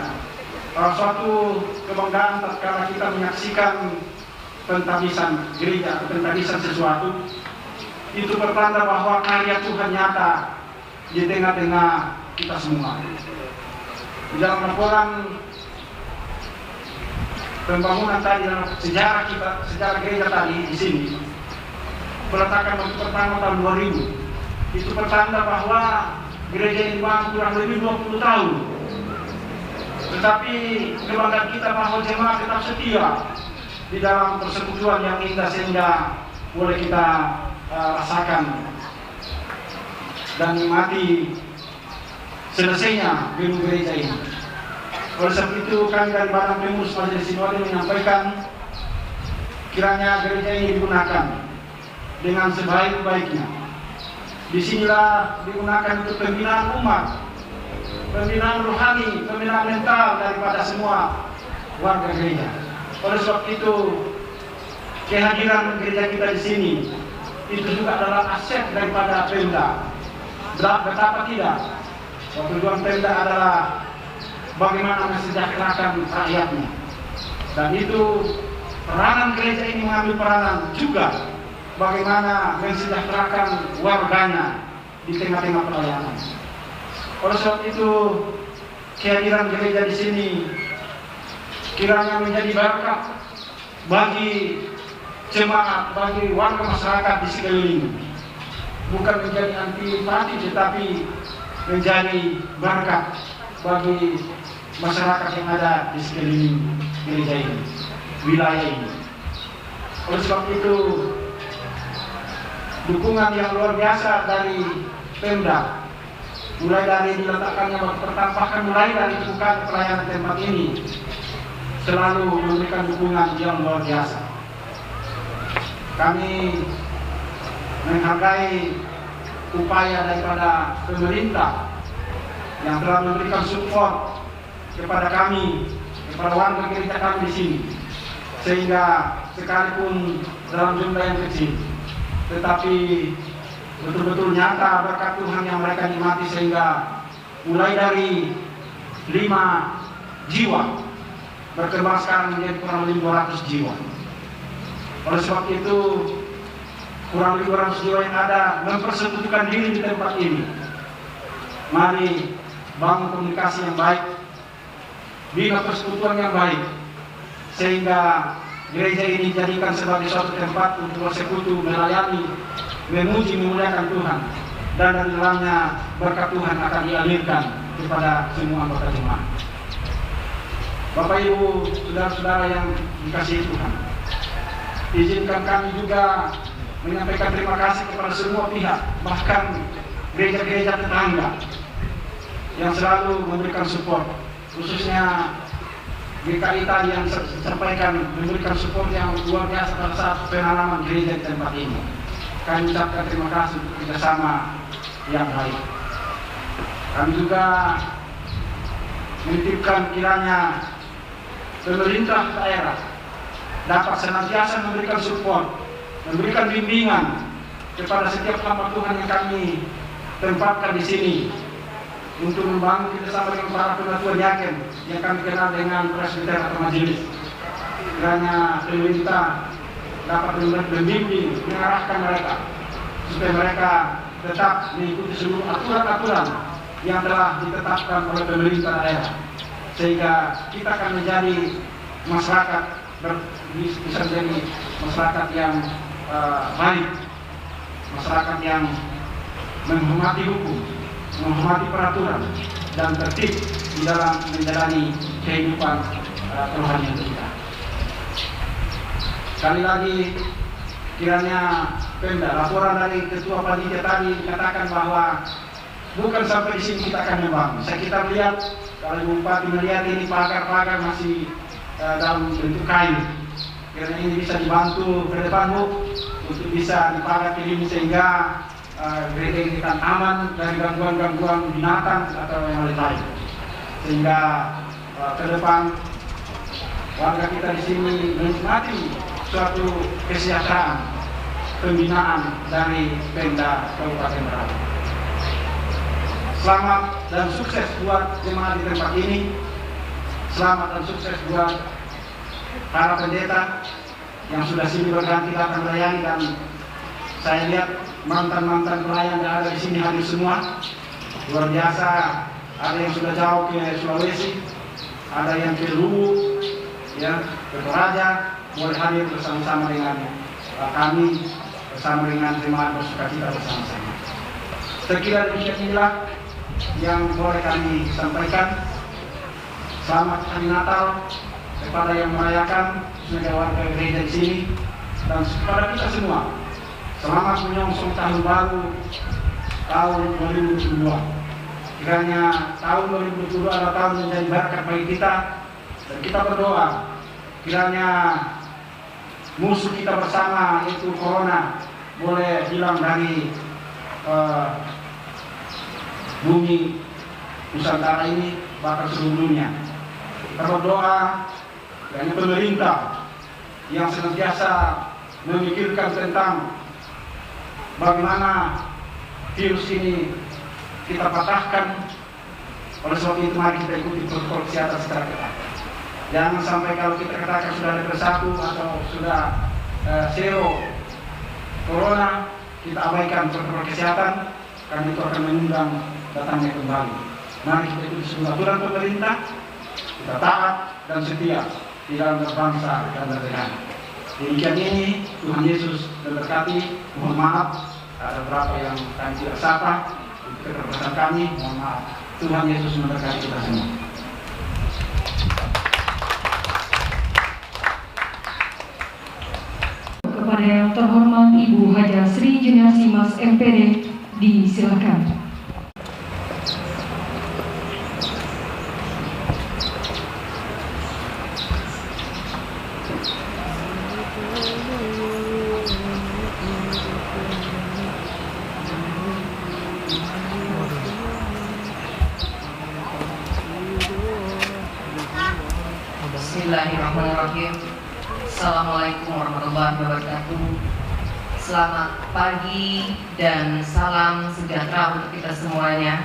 Suatu kebanggaan tatkala kita menyaksikan pentabisan gereja atau pentabisan sesuatu, itu bertanda bahwa karya Tuhan nyata di tengah-tengah kita semua. Di dalam laporan pembangunan tadi dalam sejarah kita, sejarah gereja tadi di sini, peletakan waktu pertama tahun 2000, itu pertanda bahwa gereja ini dibangun kurang lebih 20 tahun. Tetapi kebanggaan kita bahwa jemaat tetap setia di dalam persekutuan yang indah sehingga boleh kita rasakan dan nikmati selesainya gedung gereja ini. Oleh sebab itu kami dari Badan Pengurus Majelis Sinode menyampaikan kiranya gereja ini digunakan dengan sebaik-baiknya. Disinilah digunakan untuk pembinaan umat, pembinaan rohani, pembinaan mental daripada semua warga gereja. Oleh sebab itu kehadiran gereja kita di sini itu juga adalah aset daripada Pemda. Betapa tidak? Tujuan Pemda adalah bagaimana mensejahterakan rakyatnya. Dan itu peranan gereja ini mengambil peranan juga bagaimana mensejahterakan warganya di tengah-tengah pelayanan. Oleh sebab itu kehadiran gereja di sini kiranya menjadi berkat bagi jemaat, bagi warga masyarakat di sekeliling. Bukan menjadi antipati, tetapi menjadi berkat bagi masyarakat yang ada di sekeliling gereja ini, wilayah ini. Oleh sebab itu dukungan yang luar biasa dari Pemda, mulai dari diletakkannya batu pertampakan, mulai dari buka pelayanan tempat ini, selalu memberikan dukungan yang luar biasa. Kami menghargai upaya daripada pemerintah yang telah memberikan support kepada kami, kepada warga gereja kami di sini, sehingga sekalipun dalam jumlah yang kecil, tetapi betul-betul nyata berkat Tuhan yang mereka nikmati, sehingga mulai dari 5 jiwa berkembang sekarang menjadi kurang lebih 200 jiwa. Oleh sebab itu kurang lebih 200 jiwa yang ada mempersekutukan diri di tempat ini. Mari bangun komunikasi yang baik, bina persekutuan yang baik, sehingga gereja ini dijadikan sebagai suatu tempat untuk bersekutu, melayani, memuji, memuliakan Tuhan, dan dari dalamnya berkat Tuhan akan dialirkan kepada semua anggota jemaat. Bapak Ibu, saudara-saudara yang dikasihi Tuhan, izinkan kami juga menyampaikan terima kasih kepada semua pihak, bahkan gereja-gereja tetangga yang selalu memberikan support, khususnya GKI tadi yang sampaikan memberikan support yang luar biasa pada saat penanaman gereja di tempat ini. Kami ucapkan terima kasih untuk kerjasama yang baik. Kami juga menitipkan kiranya pemerintah daerah dapat senantiasa memberikan support, memberikan bimbingan kepada setiap hamba Tuhan yang kami tempatkan di sini untuk membangun kerjasama dengan para penatua yakin yang kami kenal dengan presbiter atau majelis. Kiranya pemerintah dapat membimbing, mengarahkan mereka supaya mereka tetap mengikuti seluruh aturan-aturan yang telah ditetapkan oleh pemerintah daerah, sehingga kita akan menjadi masyarakat bisa menjadi masyarakat yang baik, masyarakat yang menghormati hukum, menghormati peraturan, dan tertib di dalam menjalani kehidupan kerohanian kita. Sekali lagi, kiranya Pemda, laporan dari Ketua Panitia tadi dikatakan bahwa bukan sampai di sini kita akan membangun. Kita melihat, kalau Ibu Bupati melihat ini pagar-pagar masih dalam bentuk kayu. Kiranya ini bisa dibantu ke depan Bu, untuk bisa dipagar ini sehingga gereja kita aman dari gangguan-gangguan binatang atau yang lain. Sehingga ke depan warga kita di sini menikmati suatu kesejahteraan pembinaan dari Pemda Kabupaten Merauke. Selamat dan sukses buat jemaat di tempat ini. Selamat dan sukses buat para pendeta yang sudah sini berganti datang melayani, dan saya lihat mantan-mantan pelayan yang ada di sini hadir semua. Luar biasa, ada yang sudah jauh ke Sulawesi, ada yang ke Luwu, ya, ke Toraja, boleh hadir bersama-sama dengan kami, bersama dengan jemaat bersukacita bersama-sama. Sekiranya demikian inilah yang boleh kami sampaikan. Selamat Hari Natal kepada yang merayakan, khususnya warga gereja di sini, dan kepada kita semua. Selamat menyongsong tahun baru tahun 2022. Kiranya tahun 2022 adalah tahun menjadi berkat bagi kita, dan kita berdoa kiranya musuh kita bersama yaitu Corona boleh hilang dari bumi Nusantara ini, bahkan seluruh dunia. Kita berdoa kiranya pemerintah yang senantiasa memikirkan tentang bagaimana virus ini kita patahkan. Oleh sebab itu mari kita ikuti protokol kesehatan secara ketat. Jangan sampai kalau kita katakan sudah level 1 atau sudah zero Corona, kita abaikan protokol kesehatan, karena itu akan mengundang datangnya kembali. Mari kita ikuti semua aturan pemerintah, kita taat dan setia di dalam berbangsa dan bernegara. Demikian ini, Tuhan Yesus memberkati. Mohon maaf ada beberapa yang kami tidak sapa, itu keterbatasan kami, mohon maaf. Tuhan Yesus memberkati kita semua. Kepada yang terhormat Ibu Haja Sri Juniasi Mas MPD, disilakan. Bismillahirrahmanirrahim. Assalamualaikum warahmatullahi wabarakatuh. Selamat pagi dan salam sejahtera untuk kita semuanya.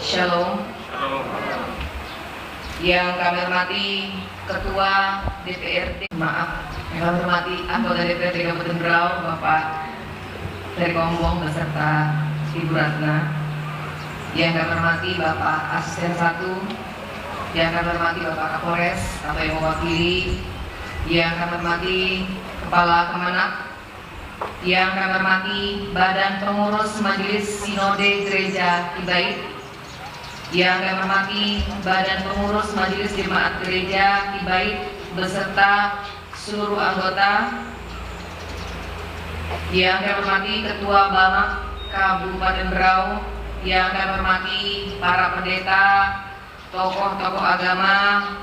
Shalom. Yang kami hormati Ketua DPRD, yang kami hormati anggota DPRD Kabupaten Berau, Bapak Ferry Kombong beserta Ibu Ratna. Yang kami hormati Bapak Asisten 1, yang kami hormati Bapak Kapolres atau yang mewakili, yang kami hormati Kepala Kemenak, yang kami hormati Badan Pengurus Majelis Sinode Gereja Kibait, yang kami hormati Badan Pengurus Majelis Jemaat Gereja Kibait beserta seluruh anggota, yang kami hormati Ketua Bamak Kabupaten Berau, yang kami hormati para pendeta, tokoh-tokoh agama,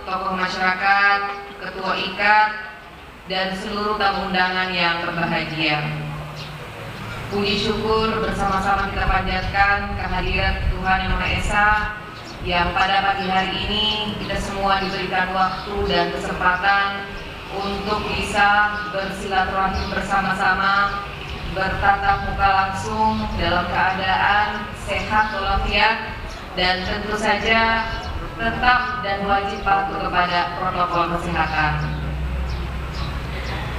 tokoh masyarakat, ketua IKAT, dan seluruh tamu undangan yang berbahagia. Puji syukur bersama-sama kita panjatkan kehadiran Tuhan Yang Maha Esa, yang pada pagi hari ini kita semua diberikan waktu dan kesempatan untuk bisa bersilaturahim bersama-sama, bertatap muka langsung dalam keadaan sehat walafiat, dan tentu saja tetap dan wajib patuh kepada protokol kesehatan.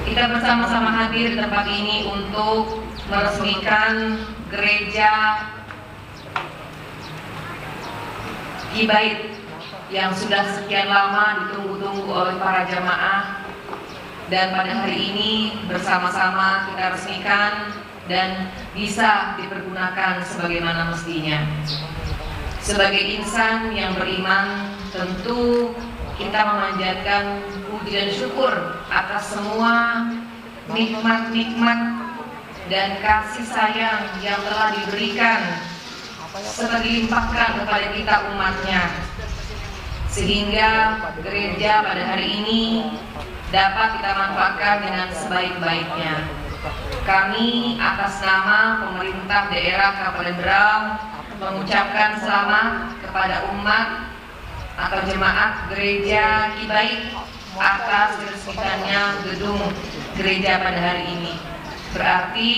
Kita bersama-sama hadir di tempat ini untuk meresmikan gereja Kibait yang sudah sekian lama ditunggu-tunggu oleh para jamaah, dan pada hari ini bersama-sama kita resmikan dan bisa dipergunakan sebagaimana mestinya. Sebagai insan yang beriman, tentu kita memanjatkan puji dan syukur atas semua nikmat-nikmat dan kasih sayang yang telah diberikan serta dilimpahkan kepada kita umatnya, sehingga gereja pada hari ini dapat kita manfaatkan dengan sebaik-baiknya. Kami atas nama pemerintah daerah Kabupaten Berau mengucapkan selamat kepada umat atau jemaat gereja Kibait atas diresmikannya gedung gereja pada hari ini. Berarti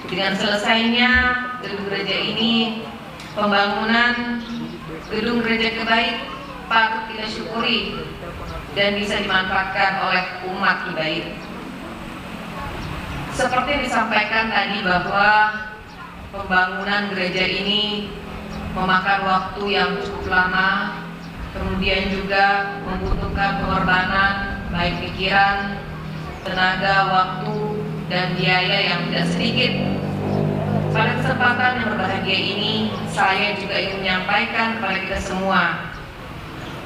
dengan selesainya gedung gereja ini, pembangunan gedung gereja Kibait patut kita syukuri dan bisa dimanfaatkan oleh umat Kibait. Seperti yang disampaikan tadi bahwa pembangunan gereja ini memakan waktu yang cukup lama, kemudian juga membutuhkan pengorbanan baik pikiran, tenaga, waktu, dan biaya yang tidak sedikit. Pada kesempatan yang berbahagia ini, saya juga ingin menyampaikan kepada kita semua,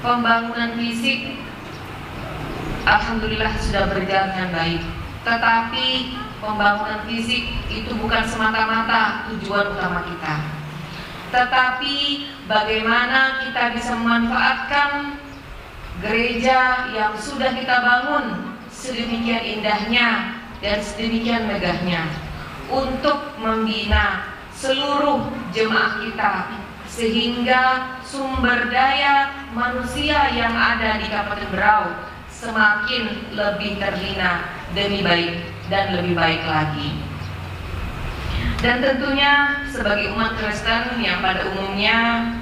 pembangunan fisik alhamdulillah sudah berjalan dengan baik. Tetapi pembangunan fisik itu bukan semata-mata tujuan utama kita. Tetapi bagaimana kita bisa memanfaatkan gereja yang sudah kita bangun sedemikian indahnya dan sedemikian megahnya untuk membina seluruh jemaah kita, sehingga sumber daya manusia yang ada di Kabupaten Berau semakin lebih terbina demi baik dan lebih baik lagi. Dan tentunya sebagai umat Kristen yang pada umumnya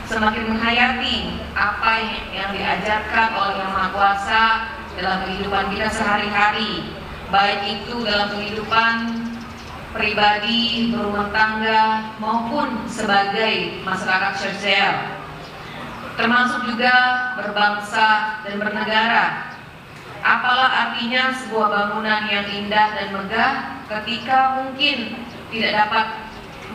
semakin menghayati apa yang diajarkan oleh Yang Maha Kuasa dalam kehidupan kita sehari-hari, baik itu dalam kehidupan pribadi, berumah tangga, maupun sebagai masyarakat sosial, termasuk juga berbangsa dan bernegara. Apalah artinya sebuah bangunan yang indah dan megah ketika mungkin tidak dapat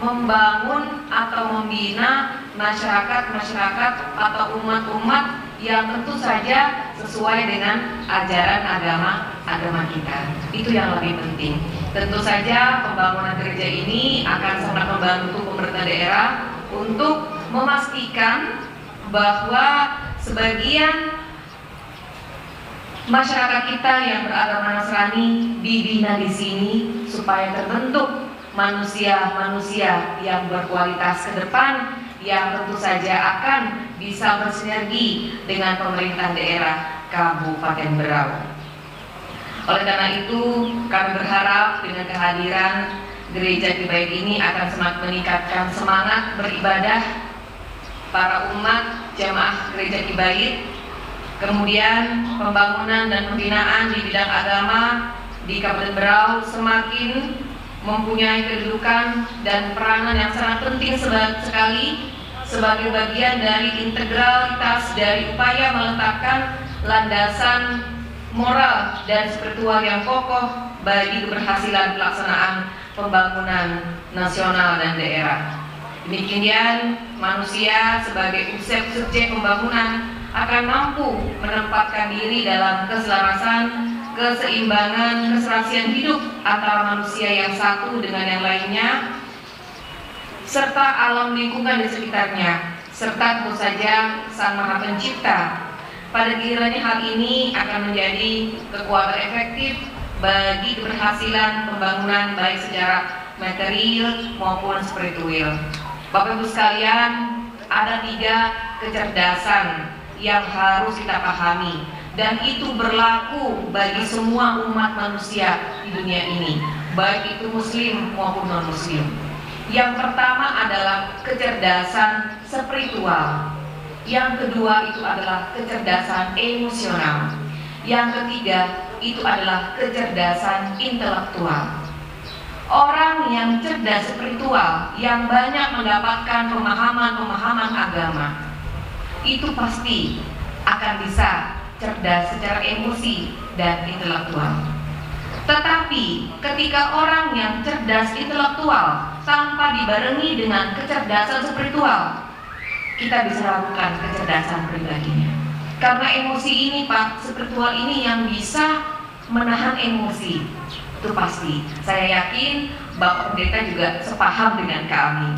membangun atau membina masyarakat-masyarakat atau umat-umat yang tentu saja sesuai dengan ajaran agama kita. Itu yang lebih penting. Tentu saja pembangunan gereja ini akan sangat membantu pemerintah daerah untuk memastikan bahwa sebagian masyarakat kita yang beragama Nasrani dibina di sini supaya terbentuk manusia-manusia yang berkualitas ke depan, yang tentu saja akan bisa bersinergi dengan pemerintah daerah Kabupaten Berau. Oleh karena itu, kami berharap dengan kehadiran gereja Kibait ini akan semakin meningkatkan semangat beribadah para umat jamaah gereja Kibait. Kemudian pembangunan dan pembinaan di bidang agama di Kabupaten Berau semakin mempunyai kedudukan dan peranan yang sangat penting sekali sebagai bagian dari integralitas dari upaya meletakkan landasan moral dan spiritual yang kokoh bagi keberhasilan pelaksanaan pembangunan nasional dan daerah. Demikian manusia sebagai subjek pembangunan akan mampu menempatkan diri dalam keselarasan, keseimbangan, keserasian hidup antara manusia yang satu dengan yang lainnya, serta alam lingkungan di sekitarnya, serta tentu saja Sang Maha Pencipta. Pada gilirannya hal ini akan menjadi kekuatan efektif bagi keberhasilan pembangunan baik secara material maupun spiritual. Bapak Ibu sekalian, ada 3 kecerdasan yang harus kita pahami, dan itu berlaku bagi semua umat manusia di dunia ini, baik itu muslim maupun non muslim. Yang pertama adalah kecerdasan spiritual, yang kedua itu adalah kecerdasan emosional, yang ketiga itu adalah kecerdasan intelektual. Orang yang cerdas spiritual, yang banyak mendapatkan pemahaman-pemahaman agama, itu pasti akan bisa cerdas secara emosi dan intelektual. Tetapi ketika orang yang cerdas intelektual tanpa dibarengi dengan kecerdasan spiritual, kita bisa lakukan kecerdasan pribadinya. Karena emosi ini Pak, spiritual ini yang bisa menahan emosi. Itu pasti. Saya yakin Bapak Pendeta juga sepaham dengan kami.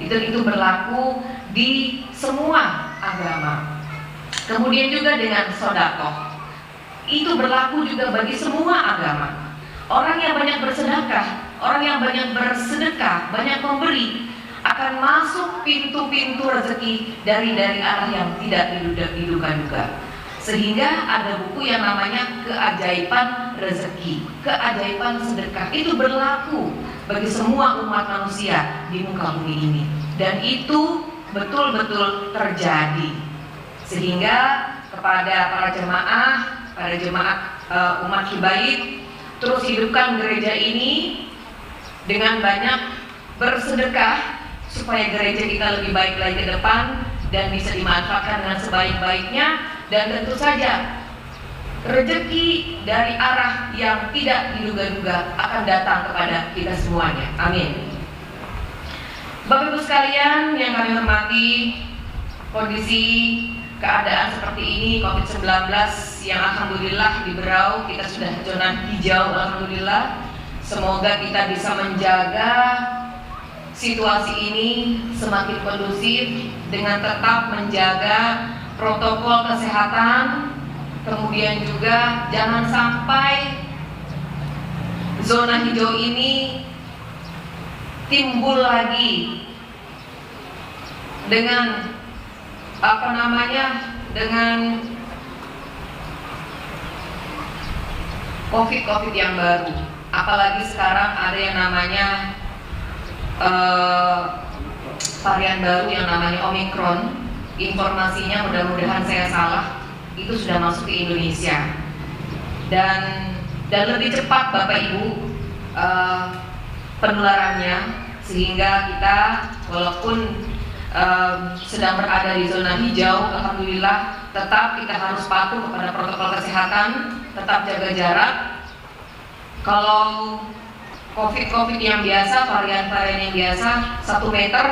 Itu berlaku di semua agama. Kemudian juga dengan sedekah. Itu berlaku juga bagi semua agama. Orang yang banyak bersedekah, orang yang banyak bersedekah, banyak memberi, akan masuk pintu-pintu rezeki dari arah yang tidak diduga-duga. Sehingga ada buku yang namanya Keajaiban Rezeki, Keajaiban Sedekah. Itu berlaku bagi semua umat manusia di muka bumi ini. Dan itu betul-betul terjadi. Sehingga kepada para jemaah, pada jemaat umat Kibait, terus hidupkan gereja ini dengan banyak bersedekah supaya gereja kita lebih baik lagi ke depan dan bisa dimanfaatkan dengan sebaik-baiknya. Dan tentu saja rezeki dari arah yang tidak diduga-duga akan datang kepada kita semuanya. Amin. Bapak Ibu sekalian yang kami hormati, kondisi keadaan seperti ini COVID-19 yang alhamdulillah di Berau kita sudah zona hijau, alhamdulillah. Semoga kita bisa menjaga situasi ini semakin kondusif dengan tetap menjaga protokol kesehatan. Kemudian juga jangan sampai zona hijau ini timbul lagi dengan dengan COVID yang baru. Apalagi sekarang ada yang namanya varian baru yang namanya Omicron. Informasinya mudah-mudahan saya salah, itu sudah masuk ke Indonesia dan lebih cepat Bapak Ibu penularannya, sehingga kita walaupun sedang berada di zona hijau, alhamdulillah tetap kita harus patuh kepada protokol kesehatan, tetap jaga jarak. Kalau COVID yang biasa, varian-varian yang biasa 1 meter,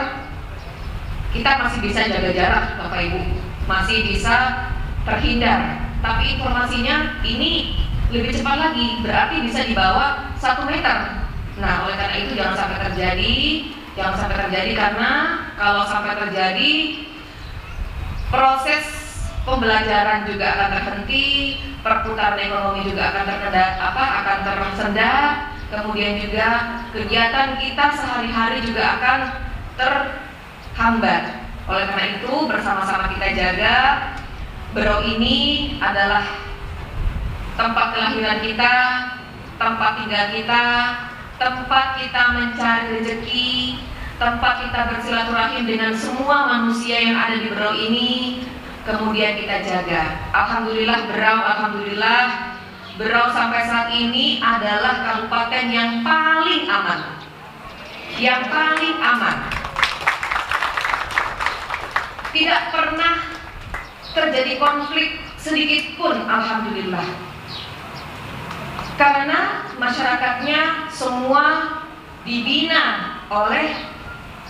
kita masih bisa jaga jarak Bapak Ibu, masih bisa terhindar. Tapi informasinya ini lebih cepat lagi, berarti bisa di bawah 1 meter. Nah, oleh karena itu jangan sampai terjadi karena kalau sampai terjadi proses pembelajaran juga akan terhenti, perputaran ekonomi juga akan tersendat, kemudian juga kegiatan kita sehari-hari juga akan terhambat. Oleh karena itu bersama-sama kita jaga. Berau ini adalah tempat kelahiran kita, tempat tinggal kita, tempat kita mencari rezeki, tempat kita bersilaturahim dengan semua manusia yang ada di Berau ini. Kemudian kita jaga. Alhamdulillah Berau sampai saat ini adalah kabupaten yang paling aman. Yang paling aman. Tidak pernah terjadi konflik sedikit pun, alhamdulillah. Karena masyarakatnya semua dibina oleh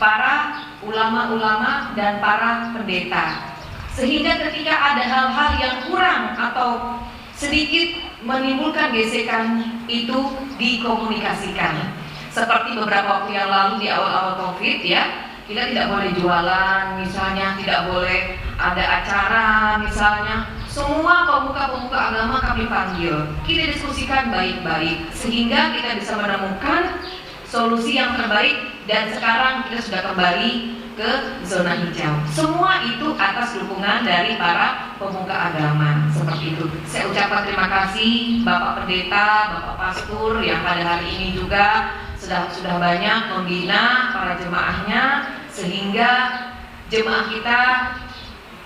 para ulama-ulama dan para pendeta. Sehingga ketika ada hal-hal yang kurang atau sedikit menimbulkan gesekan, itu dikomunikasikan. Seperti beberapa waktu yang lalu di awal-awal COVID ya, kita tidak boleh jualan misalnya, tidak boleh ada acara misalnya. Semua pemuka-pemuka agama kami panggil, kita diskusikan baik-baik sehingga kita bisa menemukan solusi yang terbaik. Dan sekarang kita sudah kembali ke zona hijau. Semua itu atas dukungan dari para pemuka agama. Seperti itu. Saya ucapkan terima kasih Bapak Pendeta, Bapak Pastor yang pada hari ini juga sudah banyak membina para jemaahnya sehingga jemaah kita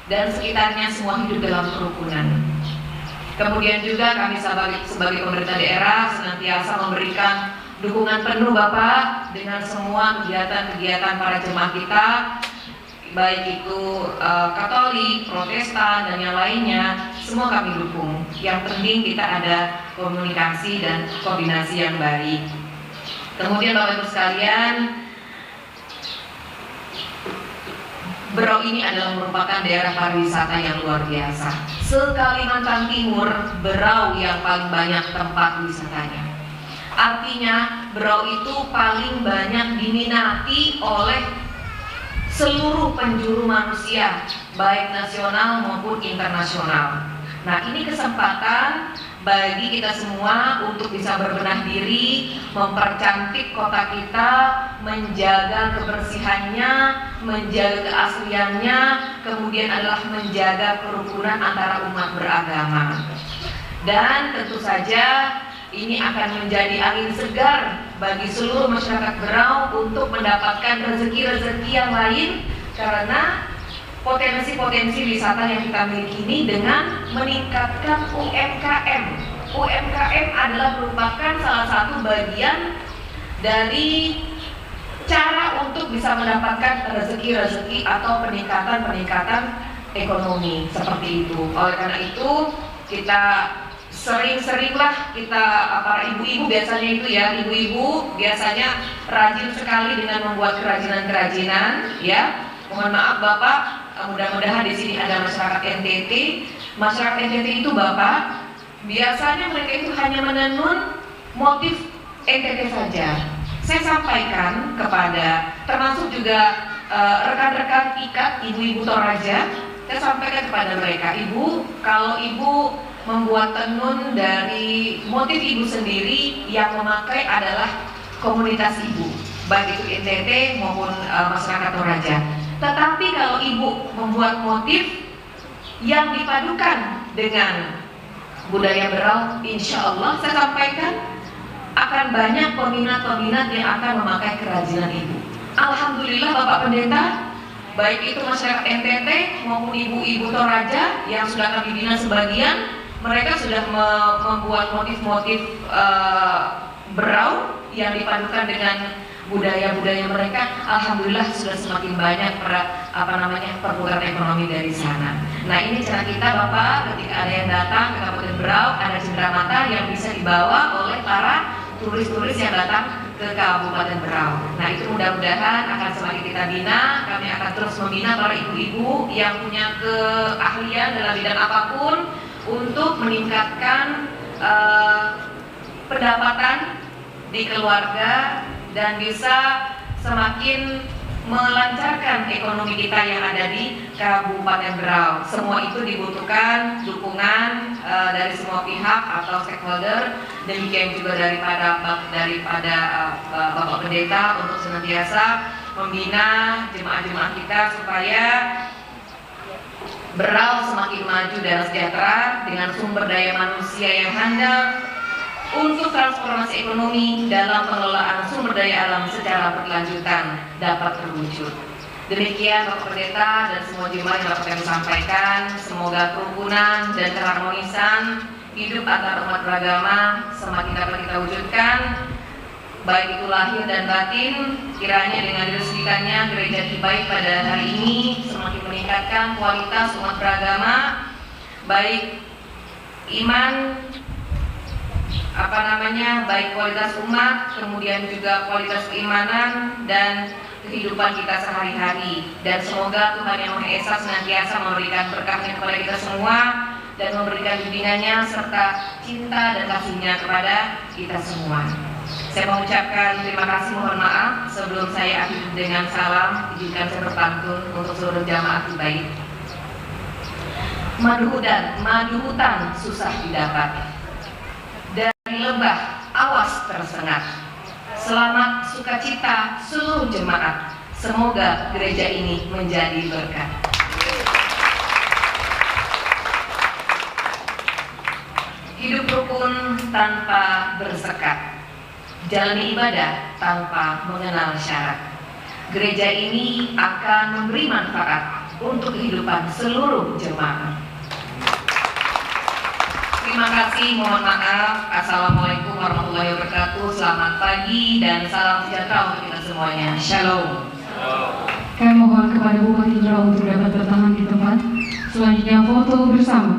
dan sekitarnya semua hidup dalam kerukunan. Kemudian juga kami sebagai pemerintah daerah senantiasa memberikan dukungan penuh Bapak dengan semua kegiatan-kegiatan para jemaah kita, baik itu Katolik, Protestan dan yang lainnya, semua kami dukung. Yang penting kita ada komunikasi dan koordinasi yang baik. Kemudian Bapak Ibu sekalian, Berau ini adalah merupakan daerah pariwisata yang luar biasa. Se-Kalimantan Timur, Berau yang paling banyak tempat wisatanya. Artinya Berau itu paling banyak diminati oleh seluruh penjuru manusia, baik nasional maupun internasional. Nah, ini kesempatan bagi kita semua untuk bisa berbenah diri, mempercantik kota kita, menjaga kebersihannya, menjaga keasliannya, kemudian adalah menjaga kerukunan antara umat beragama. Dan tentu saja ini akan menjadi angin segar bagi seluruh masyarakat Berau untuk mendapatkan rezeki-rezeki yang lain, karena potensi-potensi wisata yang kita miliki ini dengan meningkatkan UMKM. UMKM adalah merupakan salah satu bagian dari cara untuk bisa mendapatkan rezeki-rezeki atau peningkatan-peningkatan ekonomi seperti itu. Oleh karena itu kita sering-seringlah kita, para ibu-ibu biasanya itu ya, ibu-ibu biasanya rajin sekali dengan membuat kerajinan-kerajinan ya. Mohon maaf Bapak, mudah-mudahan di sini ada masyarakat NTT. Masyarakat NTT itu Bapak, biasanya mereka itu hanya menenun motif NTT saja. Saya sampaikan kepada termasuk juga rekan-rekan ikat ibu-ibu Toraja, saya sampaikan kepada mereka, Ibu, kalau Ibu membuat tenun dari motif Ibu sendiri, yang memakai adalah komunitas Ibu, baik itu NTT maupun masyarakat Toraja. Tetapi kalau Ibu membuat motif yang dipadukan dengan budaya Berau, insya Allah saya sampaikan akan banyak peminat-peminat yang akan memakai kerajinan Ibu. Alhamdulillah Bapak Pendeta, baik itu masyarakat NTT maupun ibu-ibu Toraja yang sudah kami bina sebagian, mereka sudah membuat motif-motif Berau yang dipadukan dengan budaya-budaya mereka. Alhamdulillah sudah semakin banyak perputaran ekonomi dari sana. Nah, ini cara kita Bapak, ketika ada yang datang ke Kabupaten Berau, ada cenderamata yang bisa dibawa oleh para turis-turis yang datang ke Kabupaten Berau. Nah, itu mudah-mudahan akan semakin kita bina. Kami akan terus membina para ibu-ibu yang punya keahlian dalam bidang apapun untuk meningkatkan pendapatan di keluarga dan bisa semakin melancarkan ekonomi kita yang ada di Kabupaten Berau. Semua itu dibutuhkan dukungan dari semua pihak atau stakeholder, demikian juga daripada Bapak Pendeta untuk senantiasa membina jemaah-jemaah kita supaya Berau semakin maju dan sejahtera dengan sumber daya manusia yang handal untuk transformasi ekonomi dalam pengelolaan sumber daya alam secara berkelanjutan dapat terwujud. Demikian Bapak Pendeta dan semua jemaah yang dapat kami sampaikan. Semoga kerukunan dan keharmonisan hidup antar umat beragama semakin dapat kita wujudkan, baik itu lahir dan batin. Kiranya dengan diresmikannya Gereja Kibaik pada hari ini semakin meningkatkan kualitas umat beragama, baik iman, baik kualitas umat, kemudian juga kualitas keimanan dan kehidupan kita sehari-hari. Dan semoga Tuhan Yang Maha Esa senantiasa memberikan berkahnya kepada kita semua dan memberikan bimbingannya serta cinta dan kasih-Nya kepada kita semua. Saya mengucapkan terima kasih, mohon maaf. Sebelum saya akhiri dengan salam, izinkan saya berpantun untuk seluruh jamaah Kibaik. Madu hutan susah didapat, dari lembah awas tersengat. Selamat sukacita seluruh jemaat. Semoga gereja ini menjadi berkat. Hidup rukun tanpa bersekat, jalani ibadah tanpa mengenal syarat. Gereja ini akan memberi manfaat untuk kehidupan seluruh jemaah. Terima kasih, mohon maaf. Assalamualaikum warahmatullahi wabarakatuh. Selamat pagi dan salam sejahtera untuk kita semuanya. Shalom. Kami mohon kepada Bupati Berau untuk dapat bertahan di tempat. Selanjutnya foto bersama.